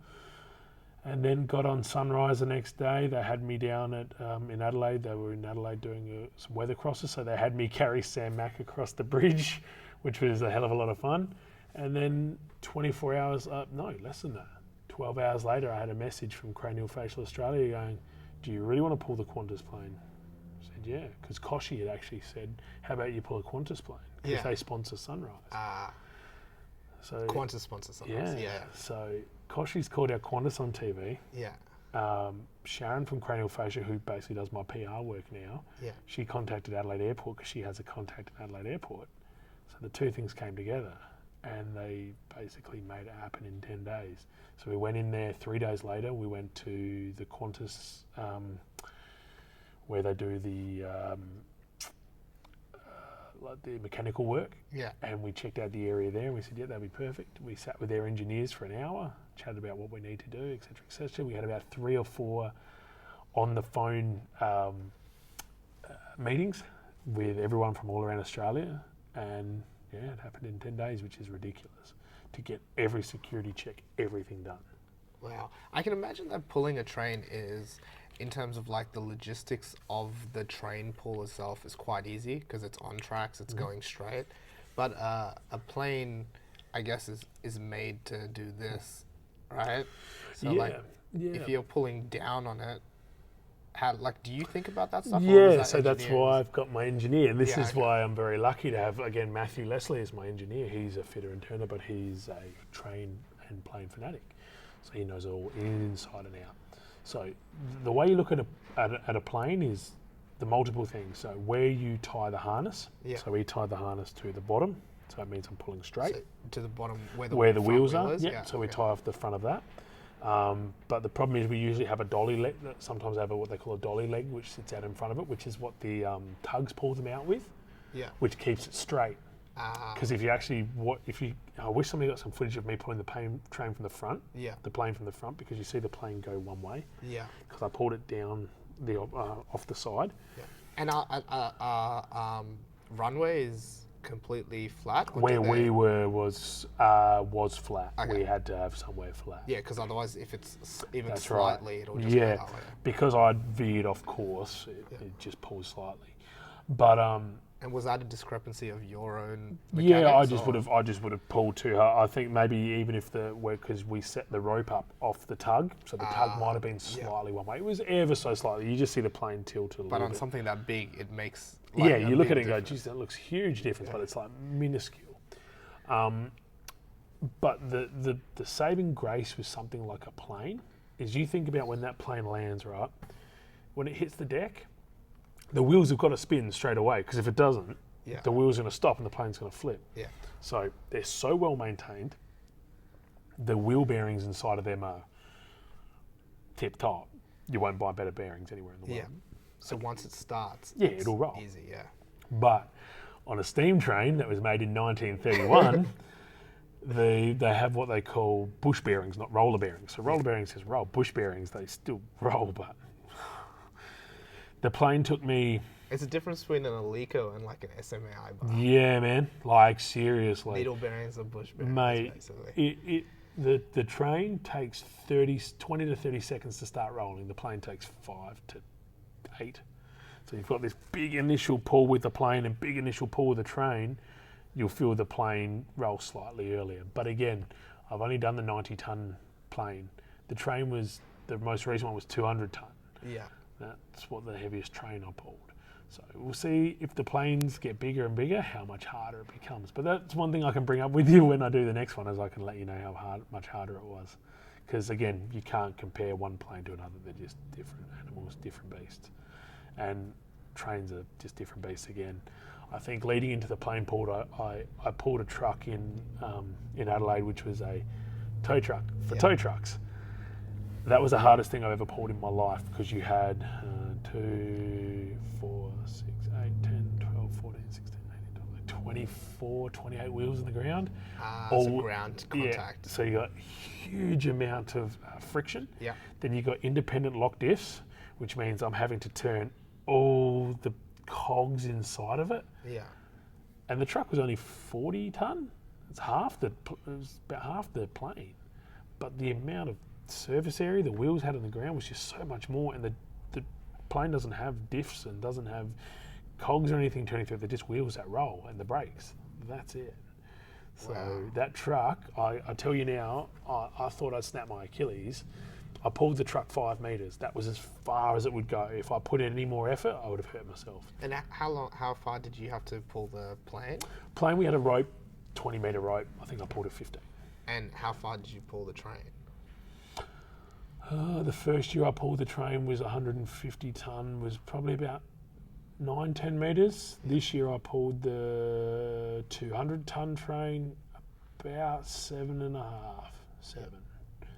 and then got on Sunrise the next day. They had me down at in Adelaide. They were in Adelaide doing some weather crosses, so they had me carry Sam Mack across the bridge, which was a hell of a lot of fun. And then 24 hours, less than that, 12 hours later, I had a message from Craniofacial Australia going, do you really want to pull the Qantas plane? I said, yeah, because Koshi had actually said, how about you pull a Qantas plane? Because they sponsor Sunrise. So Qantas sponsor Sunrise. Yeah. So Koshi's called out Qantas on TV. Yeah. Sharon from Craniofacial, who basically does my PR work now, she contacted Adelaide Airport because she has a contact at Adelaide Airport. So the two things came together and they basically made it happen in 10 days. So we went in there 3 days later. We went to the Qantas where they do the mechanical work. Yeah. And we checked out the area there and we said, yeah, that'd be perfect. We sat with their engineers for an hour, chatted about what we need to do, etc., etc. We had about 3 or 4 on the phone meetings with everyone from all around Australia. And yeah, it happened in 10 days, which is ridiculous, to get every security check, everything done. Wow. I can imagine that pulling a train is, in terms of like the logistics of the train pull itself, is quite easy because it's on tracks, it's going straight. But a plane, I guess, is made to do this, right? So if you're pulling down on it, do you think about that stuff? Yeah, so that's why I've got my engineer. And this is why I'm very lucky to have, again, Matthew Leslie as my engineer. He's a fitter and turner, but he's a train and plane fanatic. So he knows it all inside and out. So the way you look at a plane is the multiple things. So where you tie the harness. Yeah. So we tie the harness to the bottom. So that means I'm pulling straight. So to the bottom where the wheels are. Yeah. So we tie off the front of that. But the problem is we usually have a dolly leg, sometimes have what they call a dolly leg, which sits out in front of it, which is what the tugs pull them out with, which keeps it straight. Because if you actually, I wish somebody got some footage of me pulling the train from the front, the plane from the front, because you see the plane go one way. Yeah. Because I pulled it down off the side. Yeah. And our runway is completely flat? Where we were was flat. Okay. We had to have somewhere flat. Yeah, because otherwise if it's even slightly, it'll just go that way. Because I'd veered off course, it just pulls slightly. But and was that a discrepancy of your own mechanics? Yeah, I just would have pulled too hard. I think maybe even if because we set the rope up off the tug, so the tug might have been slightly one way. It was ever so slightly. You just see the plane tilt a little bit. But on something that big, it makes you look at it and go, geez, that looks huge difference, but it's like minuscule. But the saving grace with something like a plane is you think about when that plane lands, right? When it hits the deck, the wheels have got to spin straight away, because if it doesn't, the wheel's going to stop and the plane's going to flip. Yeah. So they're so well maintained. The wheel bearings inside of them are tip top. You won't buy better bearings anywhere in the world. Yeah. So once it starts, it'll roll. Easy, yeah. But on a steam train that was made in 1931, they have what they call bush bearings, not roller bearings. So roller bearings says roll. Bush bearings, they still roll, but the plane took me... It's a difference between an Alico and like an SMAI bar. Yeah, man. Like, seriously. Needle bearings or bush bearings, mate, basically. The train takes 20 to 30 seconds to start rolling. The plane takes 5 to 8. So you've got this big initial pull with the plane and big initial pull with the train. You'll feel the plane roll slightly earlier. But again, I've only done the 90-ton plane. The train was, the most recent one was 200-ton. Yeah. That's what the heaviest train I pulled. So we'll see if the planes get bigger and bigger, how much harder it becomes. But that's one thing I can bring up with you when I do the next one, is I can let you know how much harder it was. Because again, you can't compare one plane to another. They're just different animals, different beasts. And trains are just different beasts again. I think leading into the plane pulled, I pulled a truck in Adelaide, which was a tow truck for tow trucks. That was the hardest thing I've ever pulled in my life because you had 2, 4, 6, 8, 10, 12, 14, 16, 18, 24, 28 wheels in the ground. So ground contact. Yeah, so you got huge amount of friction. Yeah. Then you got independent lock diffs, which means I'm having to turn all the cogs inside of it. Yeah. And the truck was only 40 tonne. It was about half the plane. But the amount of surface area the wheels had on the ground was just so much more, and the plane doesn't have diffs and doesn't have cogs or anything turning through. They're just wheels that roll and the brakes. That's it. So that truck, I tell you now, I thought I'd snap my Achilles. I pulled the truck 5 metres. That was as far as it would go. If I put in any more effort, I would have hurt myself. And how far did you have to pull the plane? Plane, we had a rope, 20 metre rope. I think I pulled it 15. And how far did you pull the train? The first year I pulled the train was 150 tonne, was probably about 9-10 metres. This year I pulled the 200 tonne train about 7.5, 7.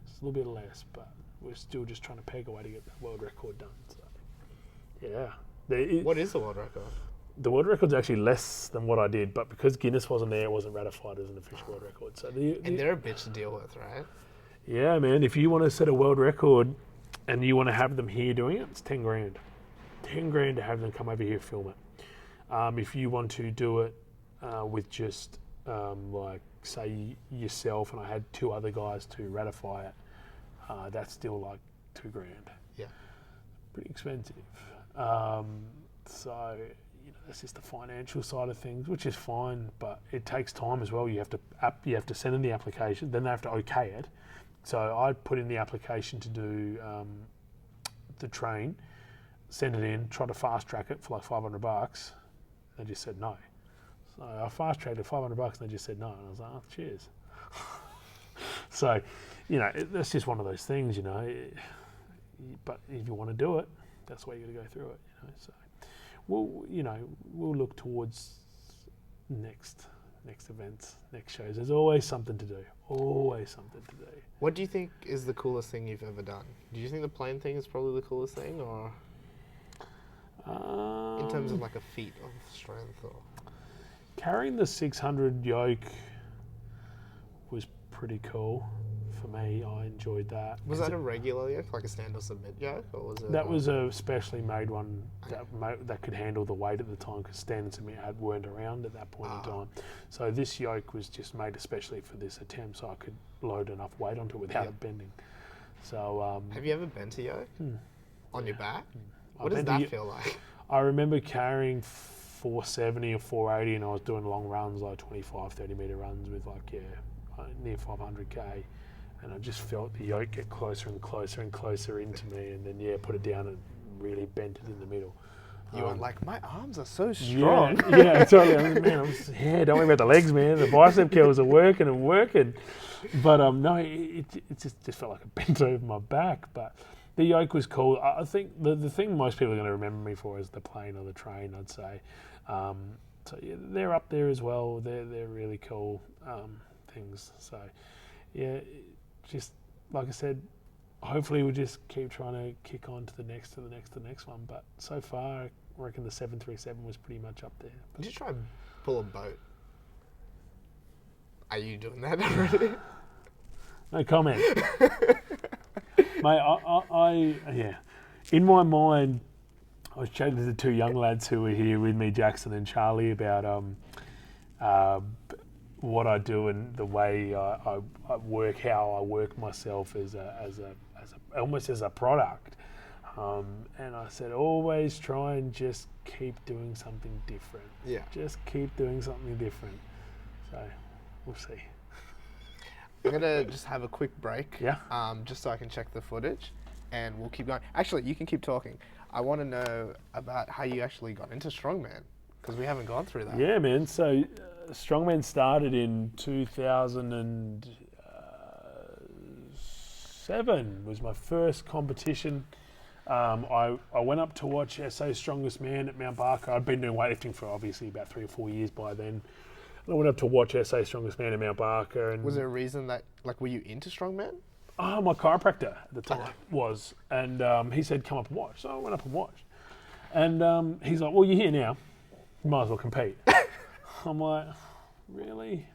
It's a little bit less, but we're still just trying to peg away to get that world record done. So, yeah. What is the world record? The world record's actually less than what I did, but because Guinness wasn't there, it wasn't ratified as an official world record. So and they're a bitch to deal with, right? Yeah, man. If you want to set a world record and you want to have them here doing it, it's 10 grand. 10 grand to have them come over here film it. If you want to do it with just like say yourself and I had 2 other guys to ratify it, that's still like 2 grand. Yeah. Pretty expensive. So that's just the financial side of things, which is fine, but it takes time as well. You have to send in the application, then they have to okay it. So I put in the application to do the train, send it in, try to fast track it for like $500. They just said no. So I fast tracked it $500 and they just said no. And I was like, oh, cheers. So, that's just one of those things, But if you want to do it, that's why you got to go through it, So we'll look towards next events, next shows. There's always something to do. Always something to do. What do you think is the coolest thing you've ever done? Do you think the plane thing is probably the coolest thing, or in terms of like a feat of strength, or carrying the 600 yoke was pretty cool for me. I enjoyed that. Was that a regular yoke, like a stand or submit yoke, or was it? That was a specially made one that could handle the weight at the time, because stand and submit weren't around at that point in time. So this yoke was just made especially for this attempt, so I could load enough weight onto it without it bending. So have you ever bent a yoke on your back? What I does that feel like? I remember carrying 470 or 480, and I was doing long runs, like 25, 30 metre runs with near 500k. And I just felt the yoke get closer and closer and closer into me, and then put it down and really bent it in the middle. You were like, my arms are so strong. Yeah, totally. Don't worry about the legs, man. The bicep curls are working. But no, it just felt like it bent over my back. But the yoke was cool. I think the thing most people are going to remember me for is the plane or the train, I'd say. So yeah, they're up there as well. They're really cool things. So yeah. Just like I said, hopefully we'll just keep trying to kick on to the next one. But so far, I reckon the 737 was pretty much up there. Did you try and pull a boat? Are you doing that already? No comment. Mate, in my mind, I was chatting to the 2 young lads who were here with me, Jackson and Charlie, about what I do and the way I work, how I work myself almost as a product. And I said, always try and just keep doing something different. Yeah. Just keep doing something different. So we'll see. I'm gonna just have a quick break. Yeah. Just so I can check the footage, and we'll keep going. Actually, you can keep talking. I want to know about how you actually got into Strongman, because we haven't gone through that. Yeah, man. So Strongman started in 2007. Was my first competition. I went up to watch SA's Strongest Man at Mount Barker. I'd been doing weightlifting for obviously about 3 or 4 years by then. I went up to watch SA's Strongest Man at Mount Barker. And Was there a reason that, like, were you into strongman? my chiropractor at the time was, and he said, come up and watch. So I went up and watched. And he's like, well, you're here now. You might as well compete. I'm like, really?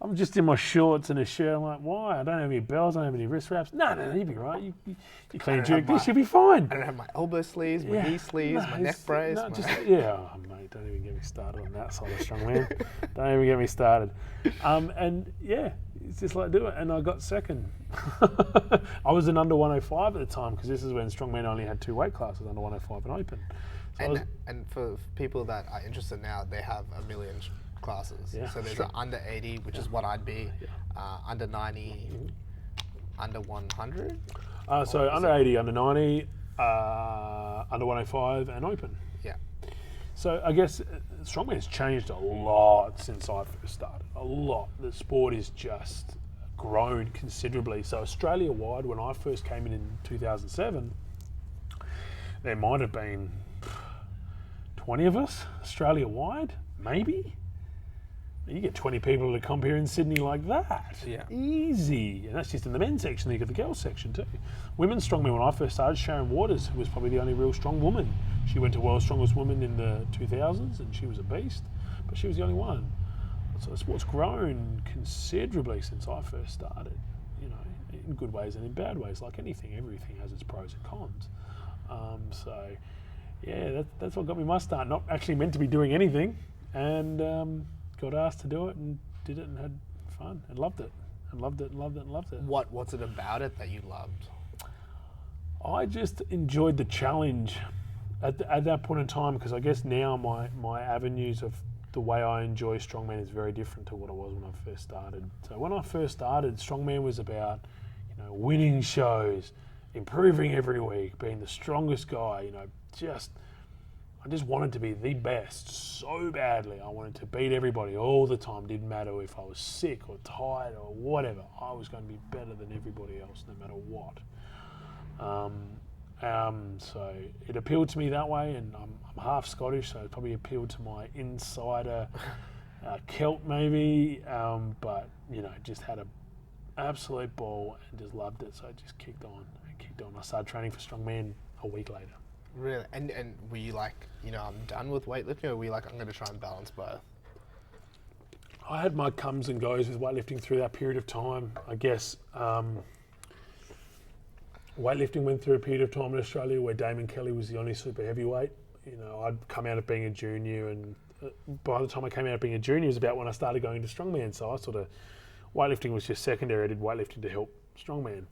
I'm just in my shorts and a shirt. I'm like, why? I don't have any bells. I don't have any wrist wraps. No, you'll be right. You clean jerk this, you'll be fine. I don't have my elbow sleeves, my knee sleeves, my neck brace. No, mate, don't even get me started on that side of strongman. Don't even get me started. And yeah, it's just like do it. And I got second. I was an under 105 at the time because this is when strongman only had 2 weight classes, under 105 and open. So and for people that are interested now, they have a million classes. Yeah, so there's an under 80, which is what I'd be, under 90, under 100. So under 80, under 90, under 105 and open. Yeah. So I guess strongman has changed a lot since I first started. A lot. The sport is just grown considerably. So Australia-wide, when I first came in 2007, there might have been 20 of us Australia-wide, maybe. You get 20 people to come here in Sydney like that. Yeah. Easy. And that's just in the men's section. Then you get the girls section too. Women's strongman, when I first started, Sharon Waters, who was probably the only real strong woman. She went to World's Strongest Woman in the 2000s and she was a beast, but she was the only one. So the sport's grown considerably since I first started, you know, in good ways and in bad ways. Like anything, everything has its pros and cons. So yeah, that's what got me my start. Not actually meant to be doing anything, and got asked to do it and did it and had fun and loved it and loved it and loved it and loved it. What's it about it that you loved? I just enjoyed the challenge at that point in time, because I guess now my avenues of the way I enjoy strongman is very different to what it was when I first started. So when I first started, strongman was about, you know, winning shows, improving every week, being the strongest guy, you know, I just wanted to be the best so badly. I wanted to beat everybody all the time. Didn't matter if I was sick or tired or whatever. I was going to be better than everybody else no matter what. So it appealed to me that way, and I'm half Scottish, so it probably appealed to my insider Celt maybe, but you know, just had an absolute ball and just loved it, so I just kicked on. I started training for strongman a week later. Really? And were you like, you know, I'm done with weightlifting, or were you like, I'm going to try and balance both? I had my comes and goes with weightlifting through that period of time. I guess weightlifting went through a period of time in Australia where Damon Kelly was the only super heavyweight. You know, I'd come out of being a junior, and by the time I came out of being a junior, it was about when I started going to strongman. So I sort of, weightlifting was just secondary. I did weightlifting to help strongman.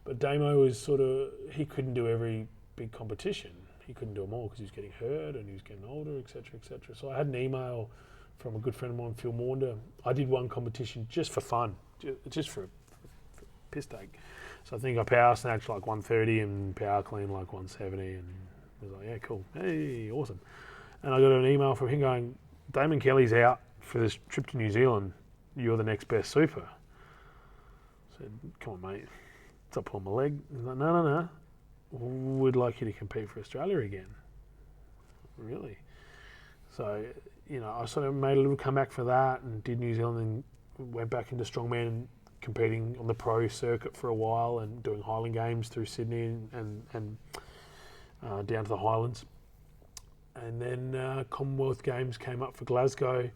But Damo was sort of, he couldn't do every big competition. He couldn't do them all because he was getting hurt and he was getting older, etc., etc. So I had an email from a good friend of mine, Phil Maunder. I did one competition just for fun, just for piss take. So I think I power snatched like 130 and power clean like 170, and I was like, yeah, cool, hey, awesome. And I got an email from him going, Damon Kelly's out for this trip to New Zealand. You're the next best super. I said, come on, mate. Stop pulling my leg. He's like, no. Would like you to compete for Australia again. Really? So, you know, I sort of made a little comeback for that and did New Zealand and went back into strongman and competing on the pro circuit for a while and doing Highland Games through Sydney and down to the Highlands. And then Commonwealth Games came up for Glasgow.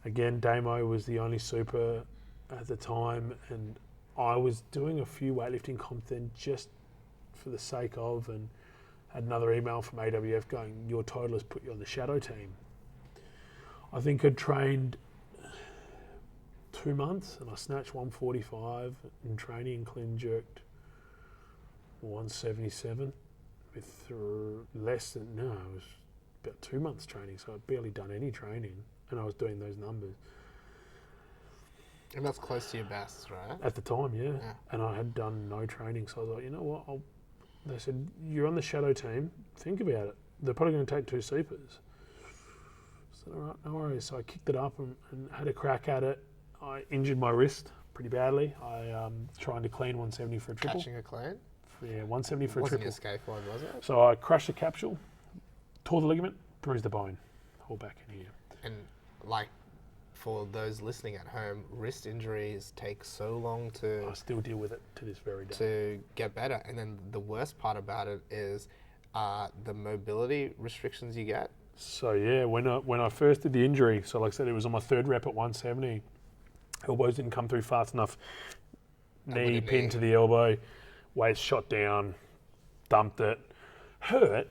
Again, Damo was the only super at the time, and I was doing a few weightlifting comps then just for the sake of, and had another email from AWF going, your total has put you on the shadow team. I think I'd trained 2 months and I snatched 145 in training and clean jerked 177 with less than, it was about 2 months training, so I'd barely done any training and I was doing those numbers. And that's close to your best, right? At the time, yeah. And I had done no training, so I was like, you know what, they said, you're on the shadow team, think about it. They're probably going to take 2 supers. So, all right, no worries. So I kicked it up and had a crack at it. I injured my wrist pretty badly. I trying to clean 170 for a triple. Catching a clean? Yeah, 170 for a Wasn't triple. your scaphoid, was it? So I crushed the capsule, tore the ligament, bruised the bone, all back in here. And like, for those listening at home, wrist injuries take so long I still deal with it to this very day. to get better. And then the worst part about it is the mobility restrictions you get. So yeah, when I first did the injury, so like I said, it was on my third rep at 170. Elbows didn't come through fast enough. Knee pinned to the elbow, weight shot down, dumped it. Hurt.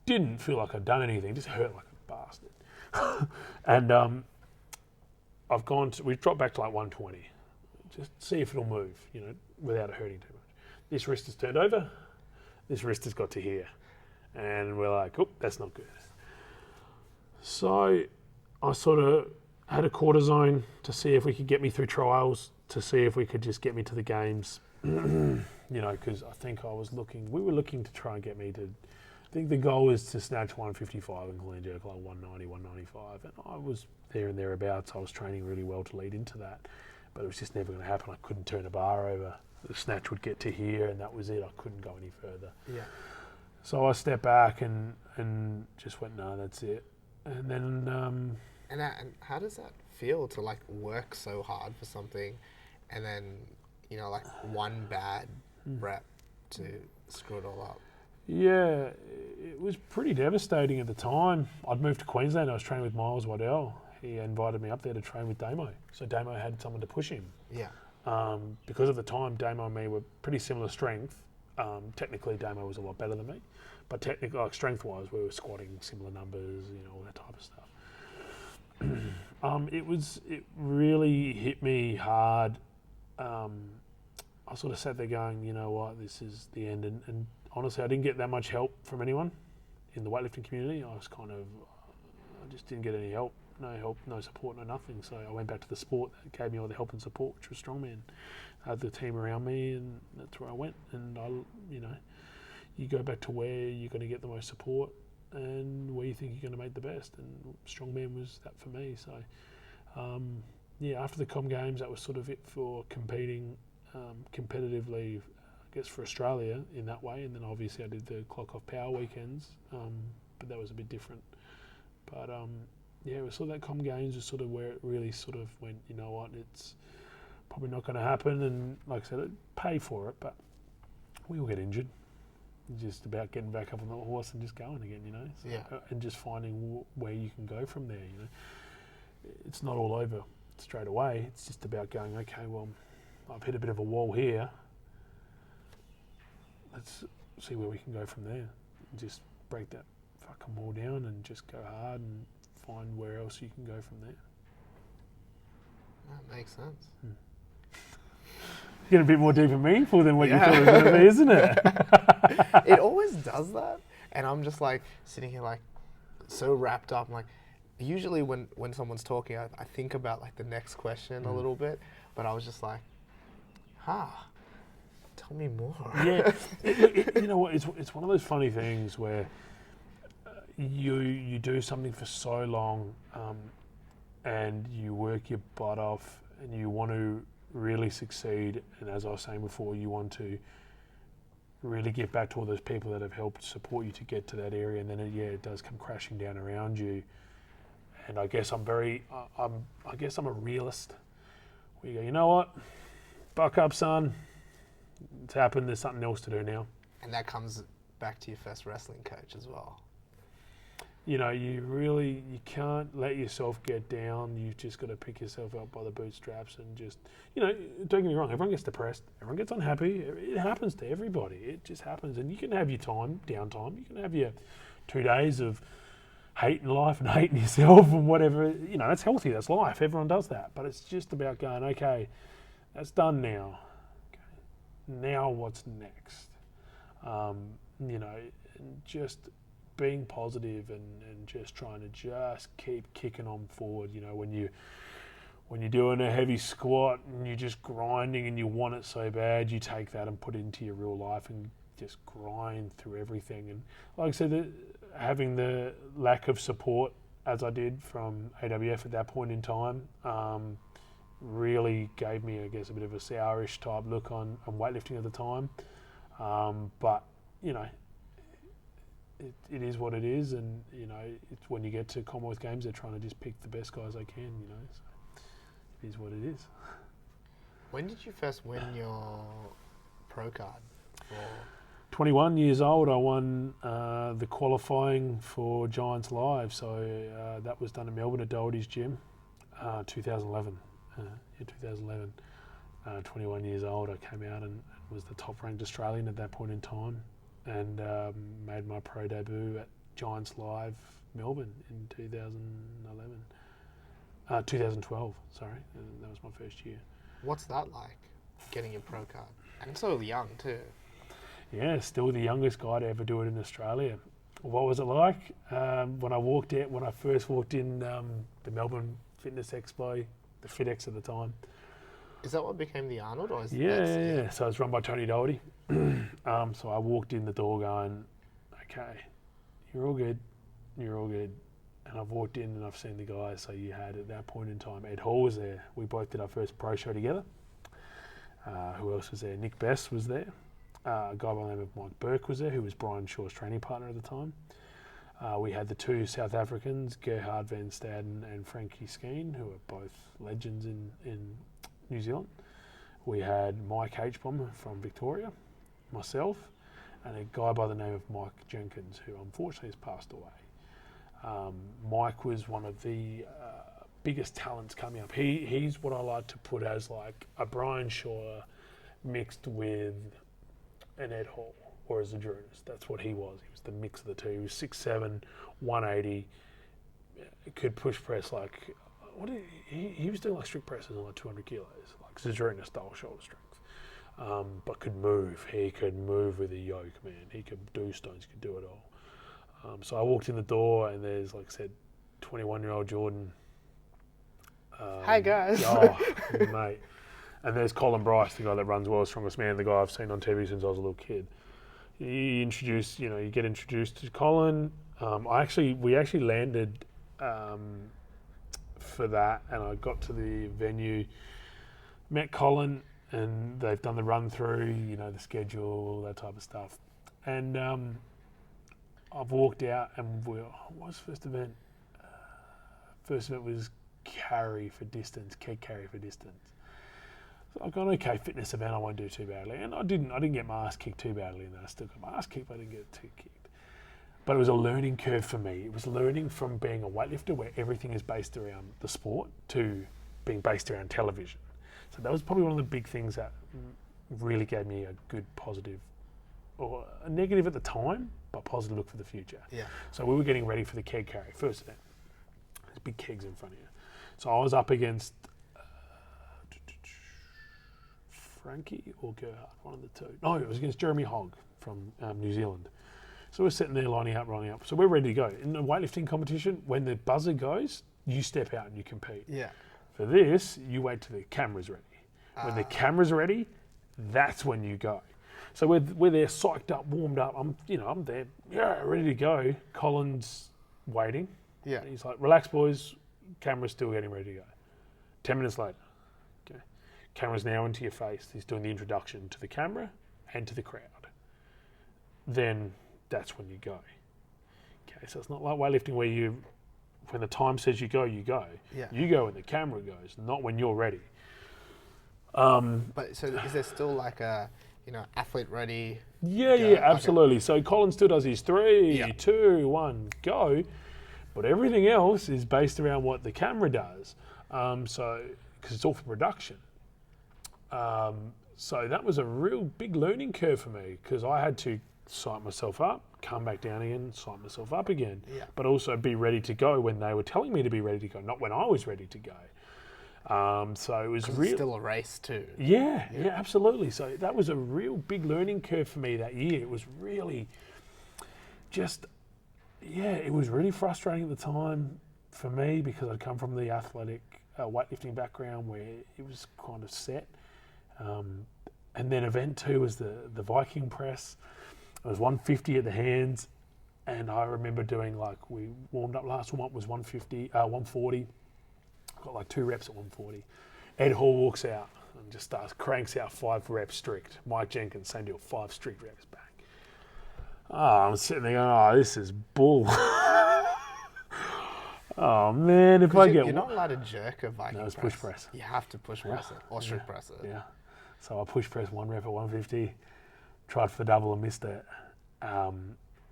Didn't feel like I'd done anything. Just hurt like a bastard. And we've dropped back to like 120. Just see if it'll move, without it hurting too much. This wrist has turned over. This wrist has got to here. And we're like, oh, that's not good. So I sort of had a cortisone to see if we could get me through trials, to see if we could just get me to the games, because I think we were looking to try and get me to, I think the goal is to snatch 155 and clean jerk like 190, 195. And I was there and thereabouts. I was training really well to lead into that, but it was just never going to happen. I couldn't turn a bar over. The snatch would get to here and that was it. I couldn't go any further. Yeah. So I stepped back and just went, no, that's it. And then... And how does that feel to like work so hard for something and then, like one bad rep to screw it all up? Yeah, it was pretty devastating at the time. I'd moved to Queensland. I was training with Miles Waddell. He invited me up there to train with Damo. So Damo had someone to push him. Yeah. Because at the time, Damo and me were pretty similar strength. Technically, Damo was a lot better than me. But technically, like strength-wise, we were squatting similar numbers, all that type of stuff. It really hit me hard. I sort of sat there going, you know what, this is the end. And honestly, I didn't get that much help from anyone in the weightlifting community. I just didn't get any help. No support, no nothing. So I went back to the sport that gave me all the help and support, which was Strongman. I had the team around me, and that's where I went. And you go back to where you're going to get the most support and where you think you're going to make the best. And Strongman was that for me. So, after the Com Games, that was sort of it for competing competitively, I guess, for Australia in that way. And then obviously I did the clock off power weekends, but that was a bit different. But it was sort of that Com Games was sort of where it really sort of went, you know what, it's probably not going to happen. And like I said, I'd pay for it, but we all get injured. It's just about getting back up on the horse and just going again, So, yeah. And just finding where you can go from there, It's not all over straight away. It's just about going, okay, well, I've hit a bit of a wall here. Let's see where we can go from there. And just break that fucking wall down and just go hard and find where else you can go from there. That makes sense. Getting a bit more deep and meaningful than what you thought it was going to be, isn't it? It always does that. And I'm just like sitting here like so wrapped up. I'm like, usually when someone's talking, I think about like the next question a little bit. But I was just like, tell me more. Yeah. You know what? It's one of those funny things where you do something for so long and you work your butt off and you want to really succeed, and as I was saying before, you want to really get back to all those people that have helped support you to get to that area, and then it does come crashing down around you. And I guess I'm a realist. Where you go, you know what, buck up, son. It's happened. There's something else to do now. And that comes back to your first wrestling coach as well. You can't let yourself get down. You've just got to pick yourself up by the bootstraps and just, don't get me wrong, everyone gets depressed, everyone gets unhappy. It happens to everybody. It just happens. And you can have your downtime. You can have your 2 days of hating life and hating yourself and whatever. That's healthy. That's life. Everyone does that. But it's just about going, okay, that's done now. Okay, now what's next? And just being positive and just trying to just keep kicking on forward. When you're doing a heavy squat and you're just grinding and you want it so bad, you take that and put it into your real life and just grind through everything. And like I said, having the lack of support as I did from AWF at that point in time really gave me, I guess, a bit of a sourish type look on weightlifting at the time. But, you know, it is what it is, and, you know, it's when you get to Commonwealth Games, they're trying to just pick the best guys they can, you know, so it is what it is. When did you first win your pro card? 21 years old, I won the qualifying for Giants Live, so that was done in Melbourne at Doherty's gym, 2011. 2011. 21 years old, I came out and was the top ranked Australian at that point in time, and made my pro debut at Giants Live Melbourne in 2012, sorry, and that was my first year. What's that like, getting your pro card? And so young too. Yeah, still the youngest guy to ever do it in Australia. What was it like when I first walked in the Melbourne Fitness Expo, the FitEx at the time? Is that what became the Arnold? Or is Yeah. So it's run by Tony Doherty. So I walked in the door going, okay, you're all good. And I've walked in and I've seen the guys. So you had, at that point in time, Ed Hall was there. We both did our first pro show together. Who else was there? Nick Best was there. A guy by the name of Mike Burke was there, who was Brian Shaw's training partner at the time. We had the two South Africans, Gerhard van Staden and Frankie Skeen, who are both legends in New Zealand. We had Mike H-Bomb from Victoria, myself, and a guy by the name of Mike Jenkins, who unfortunately has passed away. Mike was one of the biggest talents coming up. He's what I like to put as like a Brian Shaw mixed with an Ed Hall or as a Drunas. That's what he was. He was the mix of the two. He was 6'7", 180, could push press like, he was doing like strict presses on like 200 kilos, like Zazurina style shoulder strength. But could move. He could move with a yoke, man. He could do stones, could do it all. So I walked in the door and there's, like I said, 21-year-old Jordan. Hi guys. Oh, mate. And there's Colin Bryce, the guy that runs World's Strongest Man, the guy I've seen on TV since I was a little kid. You get introduced to Colin. We actually landed for that, and I got to the venue, met Colin, and they've done the run through, the schedule, all that type of stuff. And I've walked out, and what was the first event? First event was keg carry for distance. So I've gone, okay, fitness event, I won't do too badly. And I didn't get my ass kicked too badly, and then I still got my ass kicked, but I didn't get too kicked. But it was a learning curve for me. It was learning from being a weightlifter where everything is based around the sport to being based around television. So that was probably one of the big things that really gave me a good positive, or a negative at the time, but positive look for the future. Yeah. So we were getting ready for the keg carry, first event. There's big kegs in front of you. So I was up against Frankie or Gerhard, one of the two. No, it was against Jeremy Hogg from New Zealand. So we're sitting there lining up. So we're ready to go. In a weightlifting competition, when the buzzer goes, you step out and you compete. Yeah. For this, you wait till the camera's ready. When the camera's ready, that's when you go. So we're there, psyched up, warmed up. I'm there, ready to go. Colin's waiting. Yeah. He's like, relax, boys. Camera's still getting ready to go. 10 minutes later, okay. Camera's now into your face. He's doing the introduction to the camera and to the crowd. Then that's when you go. Okay, so it's not like weightlifting where when the time says you go, you go. Yeah. You go when the camera goes, not when you're ready. But so is there still like a, athlete ready? Yeah, absolutely. Okay. So Colin still does his 3, 2, 1, go. But everything else is based around what the camera does. Because it's all for production. So that was a real big learning curve for me, because I had to psych myself up, come back down again, psych myself up again, but also be ready to go when they were telling me to be ready to go, not when I was ready to go. So it was it's still a race too. Yeah, absolutely. So that was a real big learning curve for me that year. It was really it was really frustrating at the time for me, because I'd come from the athletic weightlifting background where it was kind of set. And then event 2 was the Viking press. It was 150 at the hands, and I remember doing, we warmed up, last warm up was 140. Got 2 reps at 140. Ed Hall walks out. and just cranks out 5 reps strict. Mike Jenkins, same deal, 5 strict reps back. I'm sitting there going, this is bull. Oh man, if I get you're not allowed to jerk a Viking no, it's press. push press. You have to push press it or strict press it. Yeah. So I push press 1 rep at 150, tried for the double and missed it,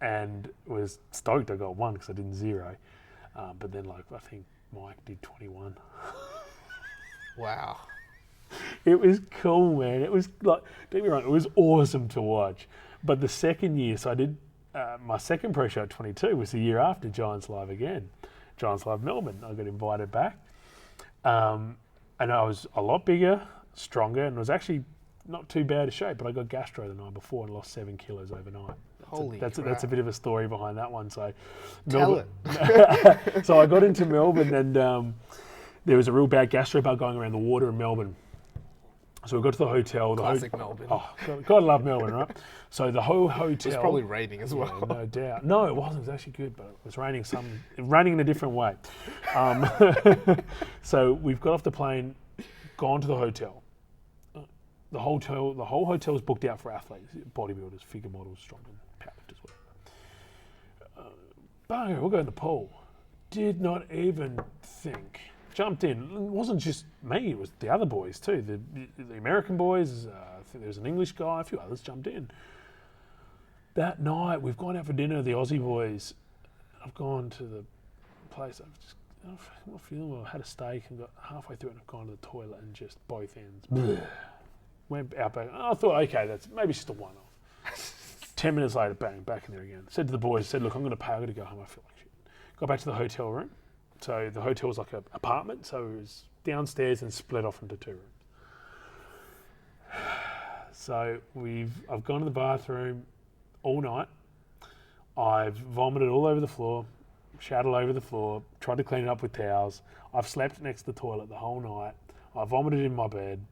and was stoked I got 1 because I didn't 0. But then I think Mike did 21. Wow. It was cool, man. It was don't get me wrong, it was awesome to watch. But the second year, so I did my second pro show at 22 was the year after Giants Live again. Giants Live Melbourne. I got invited back. And I was a lot bigger, stronger, and was actually not too bad a shape, but I got gastro the night before and lost 7 kilos overnight. That's a bit of a story behind that one. So, Tell it. So I got into Melbourne and there was a real bad gastro bug going around the water in Melbourne. So we got to the hotel. Classic Melbourne. Oh, God, I love Melbourne, right? So the whole hotel. It was probably raining as well. Yeah, no doubt. No, it wasn't. It was actually good, but it was raining in a different way. So we've got off the plane, gone to the hotel. The whole hotel was booked out for athletes, bodybuilders, figure models, strongmen, powerlifters, whatever. Bang, we'll go in the pool. Did not even think. Jumped in. It wasn't just me, it was the other boys too. The American boys, I think there was an English guy, a few others jumped in. That night, we've gone out for dinner, the Aussie boys. I've gone to the place, I'm not feeling well. I had a steak and got halfway through it and I've gone to the toilet and just both ends. Went out back. I thought, okay, that's maybe just a one-off. 10 minutes later, bang, back in there again. Said to the boys, look, I'm going to pay, I'm going to go home, I feel like shit. Got back to the hotel room. So the hotel was like an apartment, so it was downstairs and split off into 2 rooms. So I've gone to the bathroom all night. I've vomited all over the floor, shat all over the floor, tried to clean it up with towels. I've slept next to the toilet the whole night. I vomited in my bed.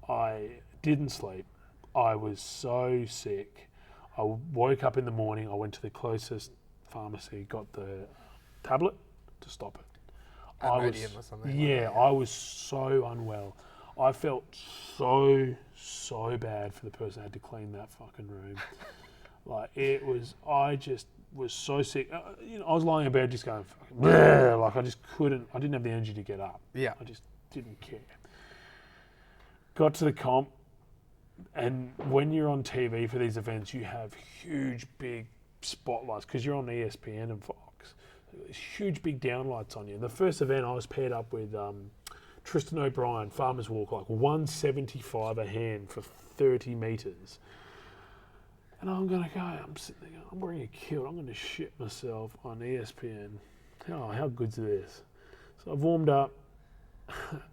I didn't sleep. I was so sick. I woke up in the morning. I went to the closest pharmacy, got the tablet to stop it. Imodium or something. Yeah, I was so unwell. I felt so bad for the person who had to clean that fucking room. I just was so sick. I was lying in bed just going, fucking, bleh, I just couldn't, I didn't have the energy to get up. Yeah. I just didn't care. Got to the comp, and when you're on TV for these events, you have huge, big spotlights because you're on ESPN and Fox. Huge big downlights on you. The first event I was paired up with Tristan O'Brien, Farmers Walk, like 175 a hand for 30 metres. And I'm going to go, I'm sitting there going, I'm wearing a kilt, I'm going to shit myself on ESPN. Oh, how good's this? So I've warmed up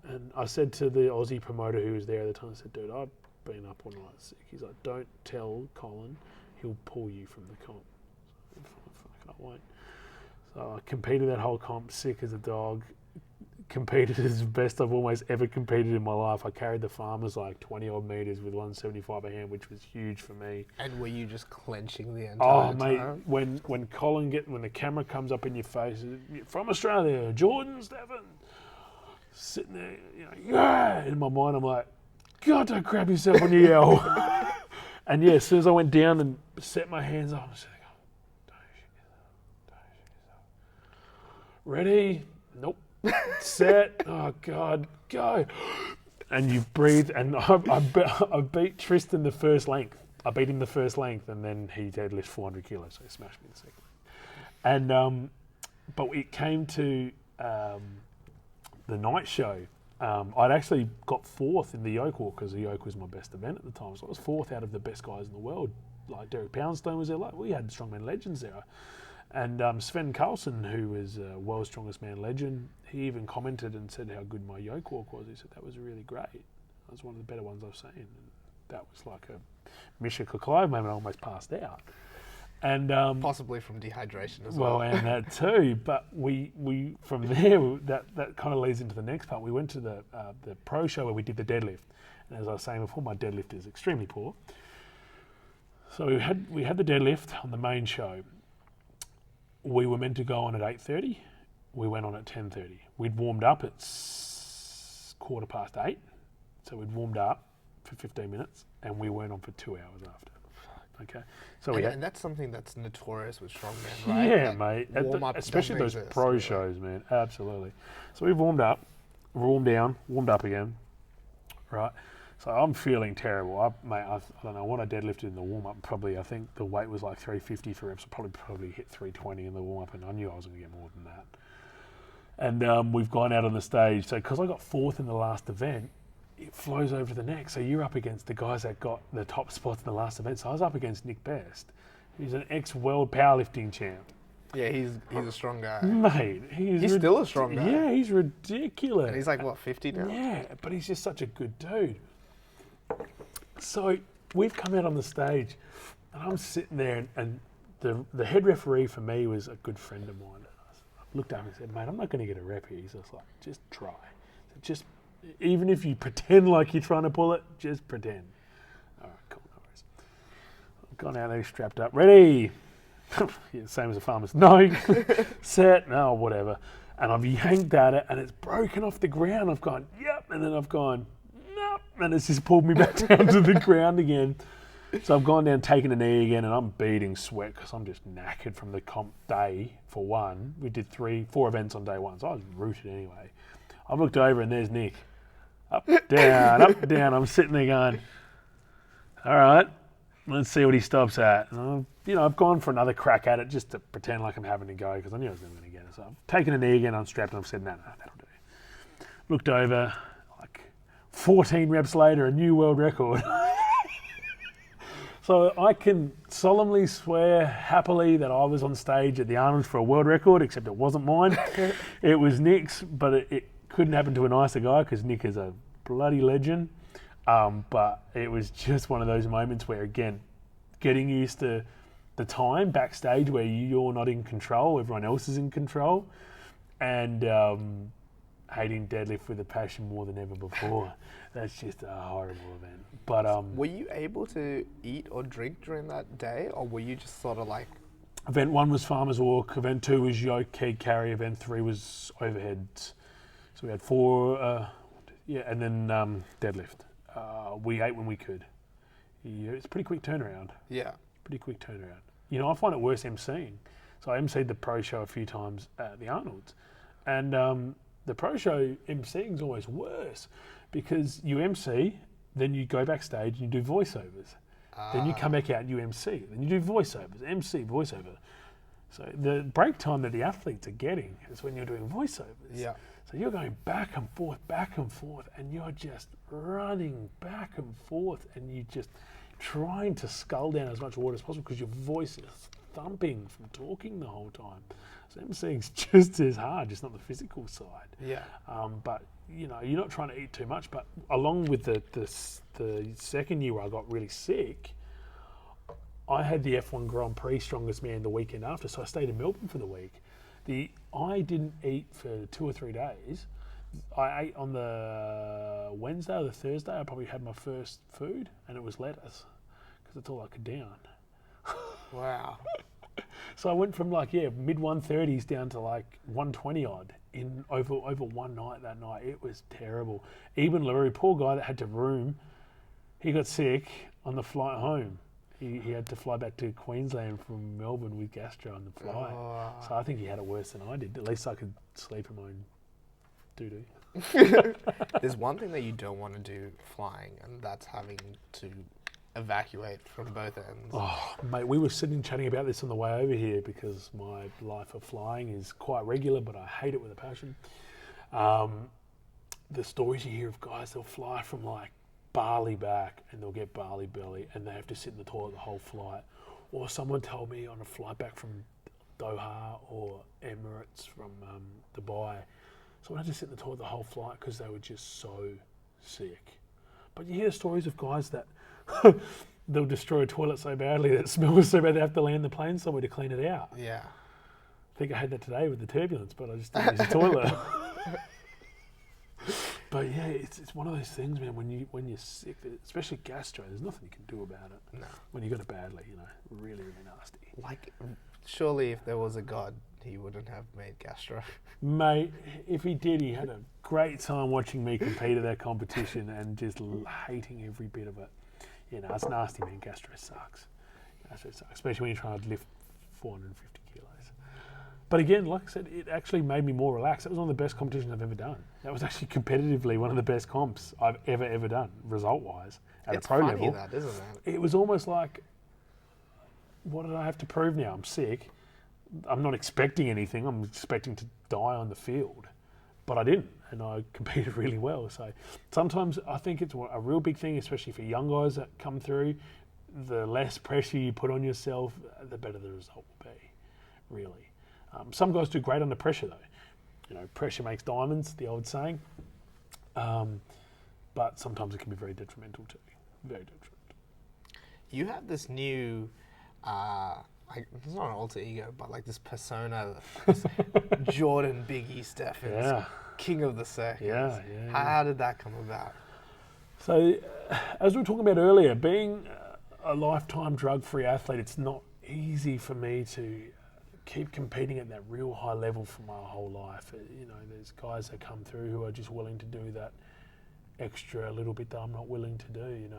and I said to the Aussie promoter who was there at the time, I said, dude, I've been up all night sick. He's like, don't tell Colin, he'll pull you from the comp. So I won't. So I competed that whole comp, sick as a dog. Competed as best I've almost ever competed in my life. I carried the farmers like 20 odd metres with 175 a hand, which was huge for me. And were you just clenching the entire time? Oh, mate, when the camera comes up in your face, from Australia, Jordan Steffens, sitting there, yeah, in my mind, I'm like, God, don't crap yourself when you yell. And yeah, as soon as I went down and set my hands up, I said, don't shoot yourself. Ready? Nope. Set. Oh God, go. And you breathe. And I beat Tristan the first length. I beat him the first length, and then he deadlift 400 kilos, so he smashed me the second. And but it came to the night show. I'd actually got 4th in the yoke walk because the yoke was my best event at the time. So I was 4th out of the best guys in the world. Like Derek Poundstone was there. Like we had strongman legends there. And Sven Carlson, who was a world's strongest man legend, he even commented and said how good my yoke walk was. He said that was really great. That was one of the better ones I've seen. And that was like a Misha Clive moment. I almost passed out. And possibly from dehydration as well. Well, and that too. But we from there, that kind of leads into the next part. We went to the pro show where we did the deadlift. And as I was saying before, my deadlift is extremely poor. So we had the deadlift on the main show. We were meant to go on at 8:30. We went on at 10:30. We'd warmed up at 8:15. So we'd warmed up for 15 minutes and we weren't on for 2 hours after. Okay. So And that's something that's notorious with strongmen, right? yeah, That mate. warm-up Especially those doesn't exist, pro really. shows, man. Absolutely. So we've warmed up, warmed down, warmed up again, right? So I'm feeling terrible. I don't know what I deadlifted in the warm-up. Probably, I think the weight was like 350 for reps. I probably hit 320 in the warm-up, and I knew I was going to get more than that. And we've gone out on the stage. So because I got fourth in the last event, it flows over to the next. So you're up against the guys that got the top spots in the last event. So I was up against Nick Best. He's an ex-world powerlifting champ. Yeah, he's a strong guy. Mate, He's still a strong guy. Yeah, he's ridiculous. And he's like, what, 50 now? Yeah, but he's just such a good dude. So we've come out on the stage, and I'm sitting there, and the head referee for me was a good friend of mine. I looked at him and said, mate, I'm not going to get a rep here. He's just like, just try. So just, even if you pretend like you're trying to pull it, just pretend. All right, cool, no worries. I've gone out there, strapped up, ready. Yeah, same as a farmer's. No, set, no, whatever. And I've yanked at it, and it's broken off the ground. I've gone, yep, and then I've gone, nope, and it's just pulled me back down to the ground again. So I've gone down, taken a knee again, and I'm beating sweat because I'm just knackered from the comp day for one. We did 4 events on day one, so I was rooted anyway. I've looked over, and there's Nick. Up, down, up, down. I'm sitting there going, all right, let's see what he stops at. And I've gone for another crack at it just to pretend like I'm having to go because I knew I was never going to get it. So I've taken a knee again, unstrapped, and I've said, no, that'll do. Looked over, like 14 reps later, a new world record. So I can solemnly swear happily that I was on stage at the Arnold's for a world record, except it wasn't mine. It was Nick's, but it couldn't happen to a nicer guy because Nick is a bloody legend. But it was just one of those moments where, again, getting used to the time backstage where you're not in control, everyone else is in control, and hating deadlift with a passion more than ever before. That's just a horrible event. But Were you able to eat or drink during that day, or were you just sort of like... Event 1 was Farmer's Walk, Event 2 was yoke, keg carry, Event 3 was overheads. So we had 4, and then deadlift. We ate when we could. Yeah, it's a pretty quick turnaround. Yeah. Pretty quick turnaround. I find it worse emceeing. So I emceed the pro show a few times at the Arnold's. And the pro show emceeing is always worse because you MC, then you go backstage and you do voiceovers. Then you come back out and you MC. Then you do voiceovers, MC, voiceover. So the break time that the athletes are getting is when you're doing voiceovers. Yeah. So you're going back and forth, and you're just running back and forth, and you're just trying to scull down as much water as possible because your voice is thumping from talking the whole time. So emceeing's just as hard, just not the physical side. Yeah. But you're not trying to eat too much. But along with the second year where I got really sick, I had the F1 Grand Prix Strongest Man the weekend after, so I stayed in Melbourne for the week. I didn't eat for 2 or 3 days. I ate on the Wednesday or the Thursday. I probably had my first food, and it was lettuce because that's all I could down. Wow. So I went from mid 130s down to 120 odd in over one night that night. It was terrible. Even LaRue, poor guy that had to room, he got sick on the flight home. He had to fly back to Queensland from Melbourne with gastro on the flight. Oh. So I think he had it worse than I did. At least I could sleep in my own doo-doo. There's one thing that you don't want to do flying, and that's having to evacuate from both ends. Oh, mate, we were sitting chatting about this on the way over here because my life of flying is quite regular, but I hate it with a passion. The stories you hear of guys, they'll fly from Bali back and they'll get Bali belly and they have to sit in the toilet the whole flight. Or someone told me on a flight back from Doha or Emirates from Dubai, someone had to sit in the toilet the whole flight because they were just so sick. But you hear stories of guys that they'll destroy a toilet so badly that it smells so bad they have to land the plane somewhere to clean it out. Yeah. I think I had that today with the turbulence, but I just didn't use the toilet. But yeah, it's one of those things, man. When you're sick, especially gastro, there's nothing you can do about it. No. When you got it badly, really, really nasty. Surely, if there was a God, he wouldn't have made gastro. Mate, if he did, he had a great time watching me compete at that competition and just hating every bit of it. You know, it's nasty, man. Gastro sucks. Gastro sucks, especially when you're trying to lift 450 kilos. But again, like I said, it actually made me more relaxed. That was one of the best competitions I've ever done. That was actually competitively one of the best comps I've ever done, result-wise, at It's a pro funny level. that, isn't it? It was almost like, what did I have to prove now? I'm sick. I'm not expecting anything. I'm expecting to die on the field. But I didn't, and I competed really well. So sometimes I think it's a real big thing, especially for young guys that come through. The less pressure you put on yourself, the better the result will be, really. Some guys do great under pressure, though. You know, pressure makes diamonds, the old saying. But sometimes it can be very detrimental too. Very detrimental. You have this new, it's not an alter ego, but like this persona, this Jordan Biggie Steffens, Yeah. king of the circus. Yeah. How did that come about? So, as we were talking about earlier, being a lifetime drug-free athlete, it's not easy for me to keep competing at that real high level for my whole life. You know, there's guys that come through who are just willing to do that extra little bit that I'm not willing to do. You know,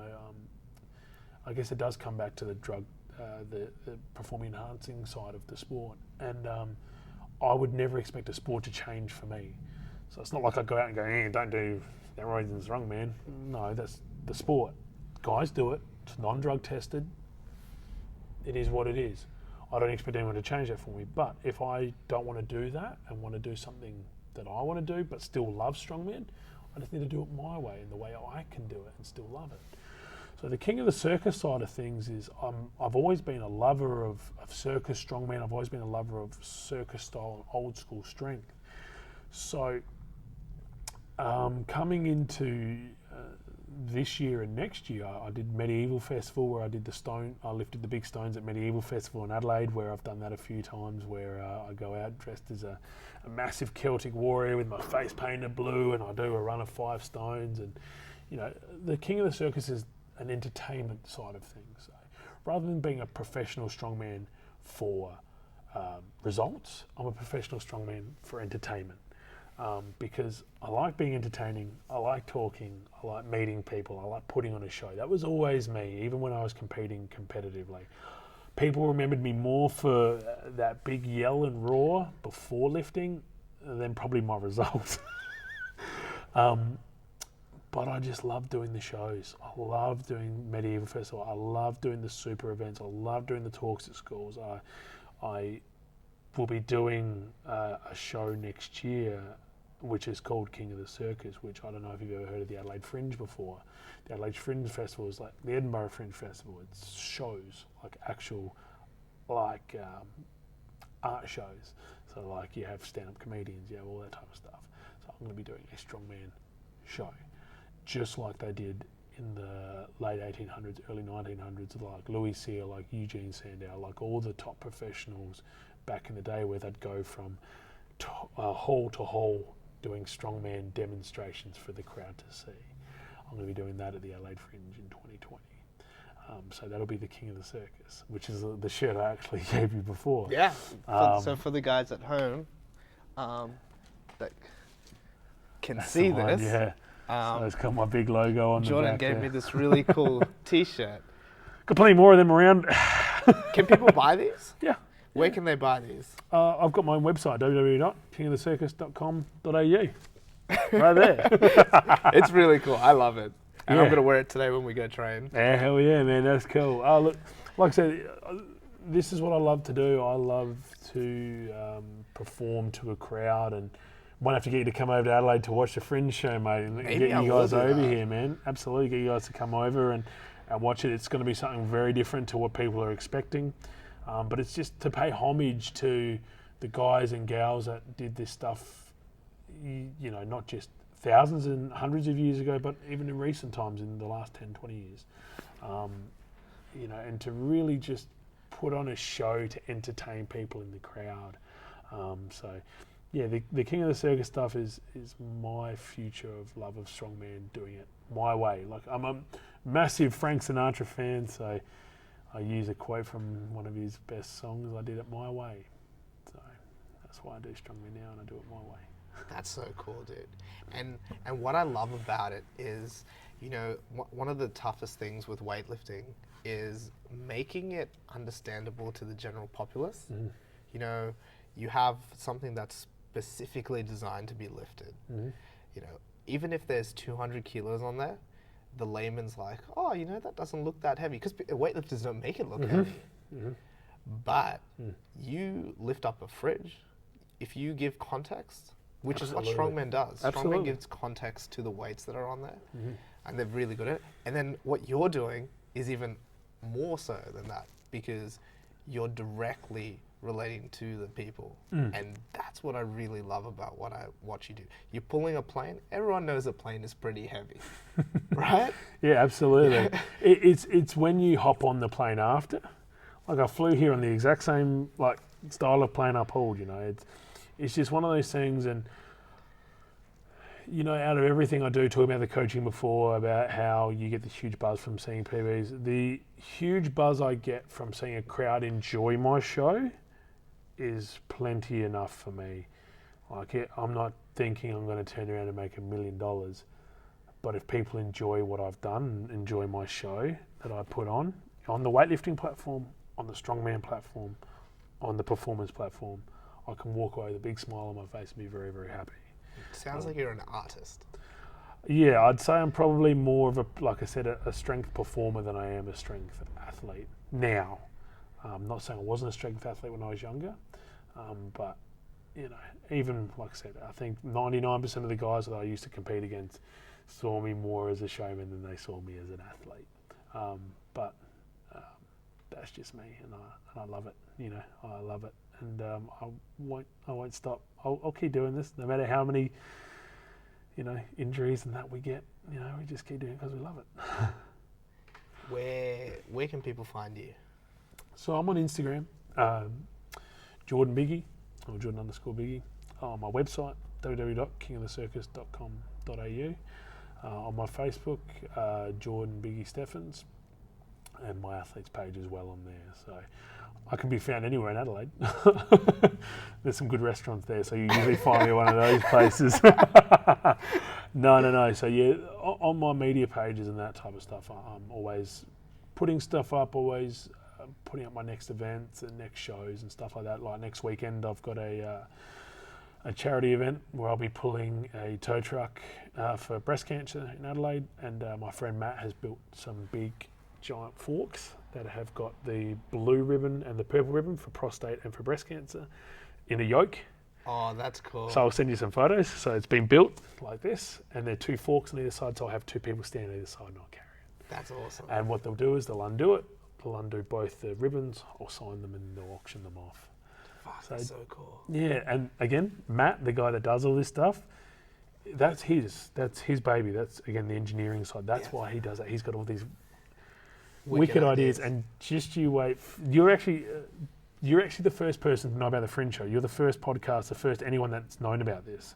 I guess it does come back to the drug, the performance enhancing side of the sport, and I would never expect a sport to change for me. So it's not like I go out and go, don't do steroids and strongman. No, that's the sport. Guys do it. It's non-drug tested. It is what it is. I don't expect anyone to change that for me. But if I don't want to do that and want to do something that I want to do but still love strongman, I just need to do it my way and the way I can do it and still love it. So the king of the circus side of things is I've always been a lover of circus strongman. I've always been a lover of circus style and old school strength. So coming into this year and next year, I did Medieval Festival where I lifted the big stones at Medieval Festival in Adelaide, where I've done that a few times, where I go out dressed as a massive Celtic warrior with my face painted blue, and I do a run of 5 stones. And you know, the king of the circus is an entertainment side of things. So rather than being a professional strongman for results, I'm a professional strongman for entertainment. Because I like being entertaining, I like talking, I like meeting people, I like putting on a show. That was always me, even when I was competing competitively. People remembered me more for that big yell and roar before lifting than probably my results. But I just love doing the shows. I love doing Medieval Festival. I love doing the super events. I love doing the talks at schools. I will be doing a show next year which is called King of the Circus, which I don't know if you've ever heard of the Adelaide Fringe before. The Adelaide Fringe Festival is like the Edinburgh Fringe Festival. It's shows, like actual, like art shows. So like you have stand-up comedians, you have all that type of stuff. So I'm going to be doing a strongman show, just like they did in the late 1800s, early 1900s, like Louis Cyr, like Eugene Sandow, like all the top professionals back in the day, where they'd go from hall to hall doing strongman demonstrations for the crowd to see. I'm going to be doing that at the Adelaide Fringe in 2020. So that'll be the King of the Circus, which is the shirt I actually gave you before. Yeah. So for the guys at home that can see mine, this, yeah. So it's got my big logo on Jordan the back gave there. me this really cool T-shirt. Got plenty more of them around. Can people buy these? Yeah. Where can they buy these? I've got my own website, www.kingofthecircus.com.au. Right there. It's really cool. I love it. And Yeah. I'm going to wear it today when we go train. Yeah, hell yeah, man. That's cool. Oh, look, like I said, this is what I love to do. I love to perform to a crowd, and won't have to get you to come over to Adelaide to watch the Fringe show, mate, and Maybe get I you will guys do over that. here, man. Absolutely, get you guys to come over and watch it. It's going to be something very different to what people are expecting. But it's just to pay homage to the guys and gals that did this stuff, you know, not just thousands and hundreds of years ago, but even in recent times, in the last 10, 20 years. You know, and to really just put on a show to entertain people in the crowd. So, yeah, the King of the Circus stuff is my future of love of strongman, doing it my way. Like, I'm a massive Frank Sinatra fan, so I use a quote from one of his best songs. I did it my way. So that's why I do Strongman now, and I do it my way. That's so cool, dude. And what I love about it is, you know, one of the toughest things with weightlifting is making it understandable to the general populace. You know, you have something that's specifically designed to be lifted. You know, even if there's 200 kilos on there, the layman's like, oh, you know, that doesn't look that heavy, because weightlifters don't make it look heavy. But you lift up a fridge, if you give context, which is what Strongman does. Strongman gives context to the weights that are on there, and they're really good at it. And then what you're doing is even more so than that, because you're directly relating to the people. And that's what I really love about what I watch you do. You're pulling a plane. Everyone knows a plane is pretty heavy, right? Yeah, absolutely. It's when you hop on the plane after. Like, I flew here on the exact same like style of plane I pulled, you know. It's just one of those things. And you know, out of everything I do, talking about the coaching before, about how you get this huge buzz from seeing PBs, the huge buzz I get from seeing a crowd enjoy my show is plenty enough for me. Like, I'm not thinking I'm going to turn around and make $1 million, but if people enjoy what I've done, enjoy my show that I put on the weightlifting platform, on the Strongman platform, on the performance platform, I can walk away with a big smile on my face and be very, very happy. Sounds like you're an artist. Yeah, I'd say I'm probably more of a, like I said, a strength performer than I am a strength athlete now. I'm not saying I wasn't a strength athlete when I was younger, but you know, even like I said, I think 99% of the guys that I used to compete against saw me more as a showman than they saw me as an athlete. But that's just me, and I love it. You know, I love it, and I won't stop. I'll keep doing this, no matter how many, you know, injuries and that we get. You know, we just keep doing it because we love it. Where can people find you? So I'm on Instagram, Jordan Biggie, or Jordan_Biggie. On my website, www.kingofthecircus.com.au. On my Facebook, Jordan Biggie Steffens, and my athletes page as well on there. So I can be found anywhere in Adelaide. There's some good restaurants there, so you usually find me at one of those places. No. So yeah, on my media pages and that type of stuff, I'm always putting stuff up, always putting up my next events and next shows and stuff like that. Like next weekend, I've got a charity event where I'll be pulling a tow truck for breast cancer in Adelaide, and my friend Matt has built some big giant forks that have got the blue ribbon and the purple ribbon for prostate and for breast cancer in a yoke. Oh, that's cool. So I'll send you some photos. So it's been built like this, and there are 2 forks on either side, so I'll have 2 people standing on either side and I'll carry it. That's awesome. And what they'll do is they'll undo it, they'll undo both the ribbons, or sign them, and they'll auction them off. Fuck, that's so cool. Yeah, and again, Matt, the guy that does all this stuff, that's his baby. That's, again, the engineering side. That's why he does it. He's got all these wicked ideas, and just you wait. You're actually the first person to know about the Fringe Show. You're the first podcast, the first anyone that's known about this.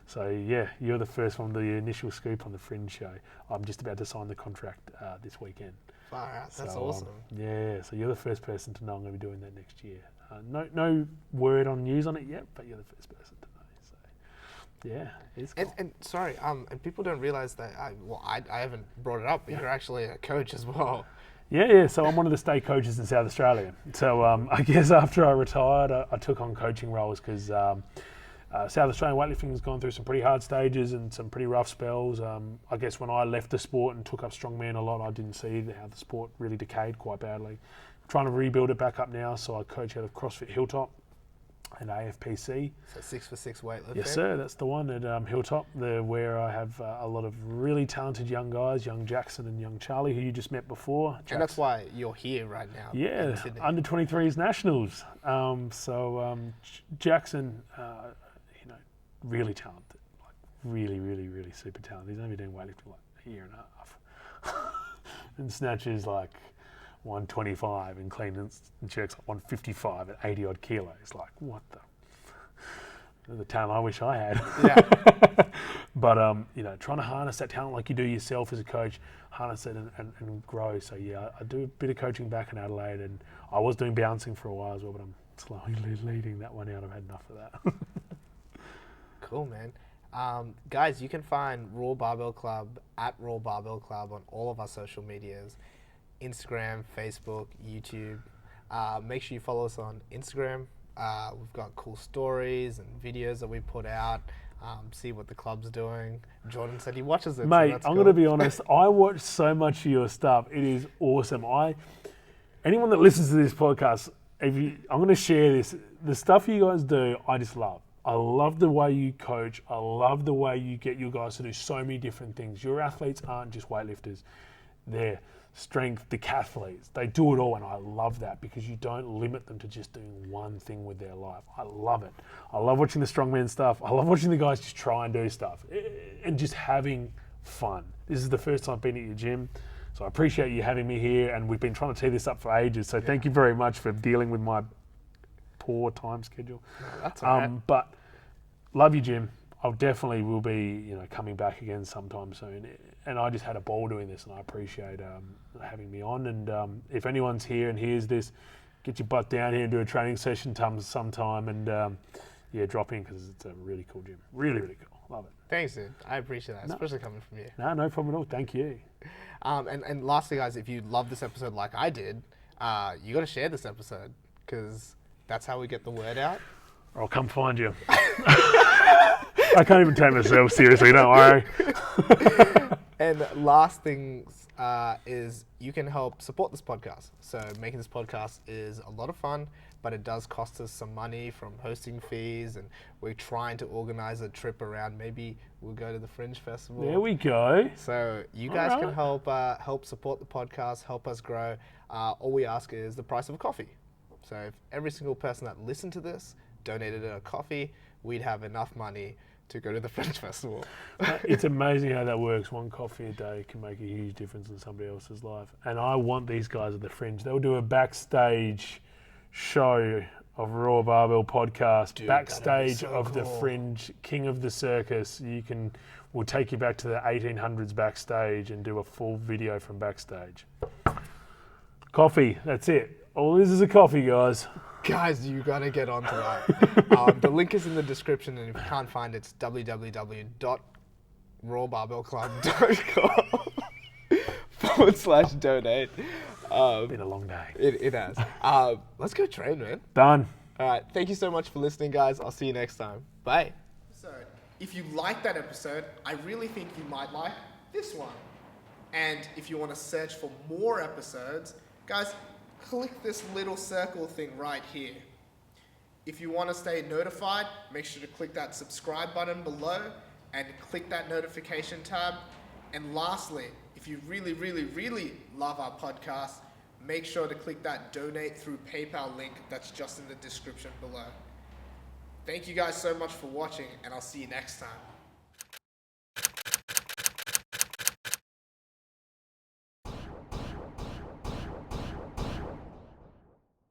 So yeah, you're the first one, the initial scoop on the Fringe Show. I'm just about to sign the contract this weekend. Far out, that's awesome. Yeah, so you're the first person to know I'm going to be doing that next year. No word on news on it yet, but you're the first person to know. So yeah, it's cool. And sorry, and people don't realize that. I haven't brought it up, but you're actually a coach as well. Yeah. So I'm one of the state coaches in South Australia. So I guess after I retired, I took on coaching roles because South Australian weightlifting has gone through some pretty hard stages and some pretty rough spells. I guess when I left the sport and took up Strongman a lot, I didn't see how the sport really decayed quite badly. I'm trying to rebuild it back up now, so I coach out of CrossFit Hilltop and AFPC. So 6for6 weightlifting? Yes, sir. That's the one at Hilltop, where I have a lot of really talented young guys, young Jackson and young Charlie, who you just met before. Jackson. And that's why you're here right now. Yeah, under 23s nationals. Jackson, really talented, like really, really, really super talented. He's only been doing weightlifting like a year and a half. And snatches like 125 and clean and jerks like 155 at 80 odd kilos. Like, what the? the talent I wish I had. Yeah. But you know, trying to harness that talent like you do yourself as a coach, harness it and grow. So yeah, I do a bit of coaching back in Adelaide, and I was doing bouncing for a while as well, but I'm slowly leading that one out. I've had enough of that. Cool, man. Guys, you can find RAW Barbell Club at RAW Barbell Club on all of our social medias, Instagram, Facebook, YouTube. Make sure you follow us on Instagram. We've got cool stories and videos that we put out. See what the club's doing. Jordan said he watches it. Mate, so that's I'm cool. going to be honest. I watch so much of your stuff. It is awesome. Anyone that listens to this podcast, I'm going to share this. The stuff you guys do, I just love. I love the way you coach. I love the way you get your guys to do so many different things. Your athletes aren't just weightlifters. They're strength decathletes. They do it all, and I love that because you don't limit them to just doing one thing with their life. I love it. I love watching the strongman stuff. I love watching the guys just try and do stuff and just having fun. This is the first time I've been at your gym, so I appreciate you having me here, and we've been trying to tee this up for ages, so thank you very much for dealing with my poor time schedule. No, that's all right. But love you, Jim. I definitely will be, coming back again sometime soon. And I just had a ball doing this, and I appreciate having me on. And if anyone's here and hears this, get your butt down here and do a training session sometime, and drop in because it's a really cool gym. Really, really cool. Love it. Thanks, dude. I appreciate that, especially coming from you. No problem at all. Thank you. And lastly, guys, if you love this episode like I did, you got to share this episode because that's how we get the word out. Or I'll come find you. I can't even take myself seriously, don't worry. And last things is you can help support this podcast. So making this podcast is a lot of fun, but it does cost us some money from hosting fees, and we're trying to organize a trip around. Maybe we'll go to the Fringe Festival. There we go. So you guys can help support the podcast, help us grow. All we ask is the price of a coffee. So if every single person that listened to this donated a coffee, we'd have enough money to go to the Fringe Festival. It's amazing how that works. One coffee a day can make a huge difference in somebody else's life. And I want these guys at the Fringe. They'll do a backstage show of RAW Barbell podcast, dude, backstage so of cool. The Fringe, King of the Circus. We'll take you back to the 1800s backstage and do a full video from backstage. Coffee, that's it. All this is a coffee, guys. Guys, you gotta get onto that. The link is in the description, and if you can't find it, it's www.rawbarbellclub.com/donate. Been a long day. It has. Let's go train, man. Done. All right. Thank you so much for listening, guys. I'll see you next time. Bye. So, if you like that episode, I really think you might like this one. And if you want to search for more episodes, guys, click this little circle thing right here. If you want to stay notified, make sure to click that subscribe button below and click that notification tab. And lastly, if you really, really, really love our podcast, make sure to click that donate through PayPal link that's just in the description below. Thank you guys so much for watching, and I'll see you next time.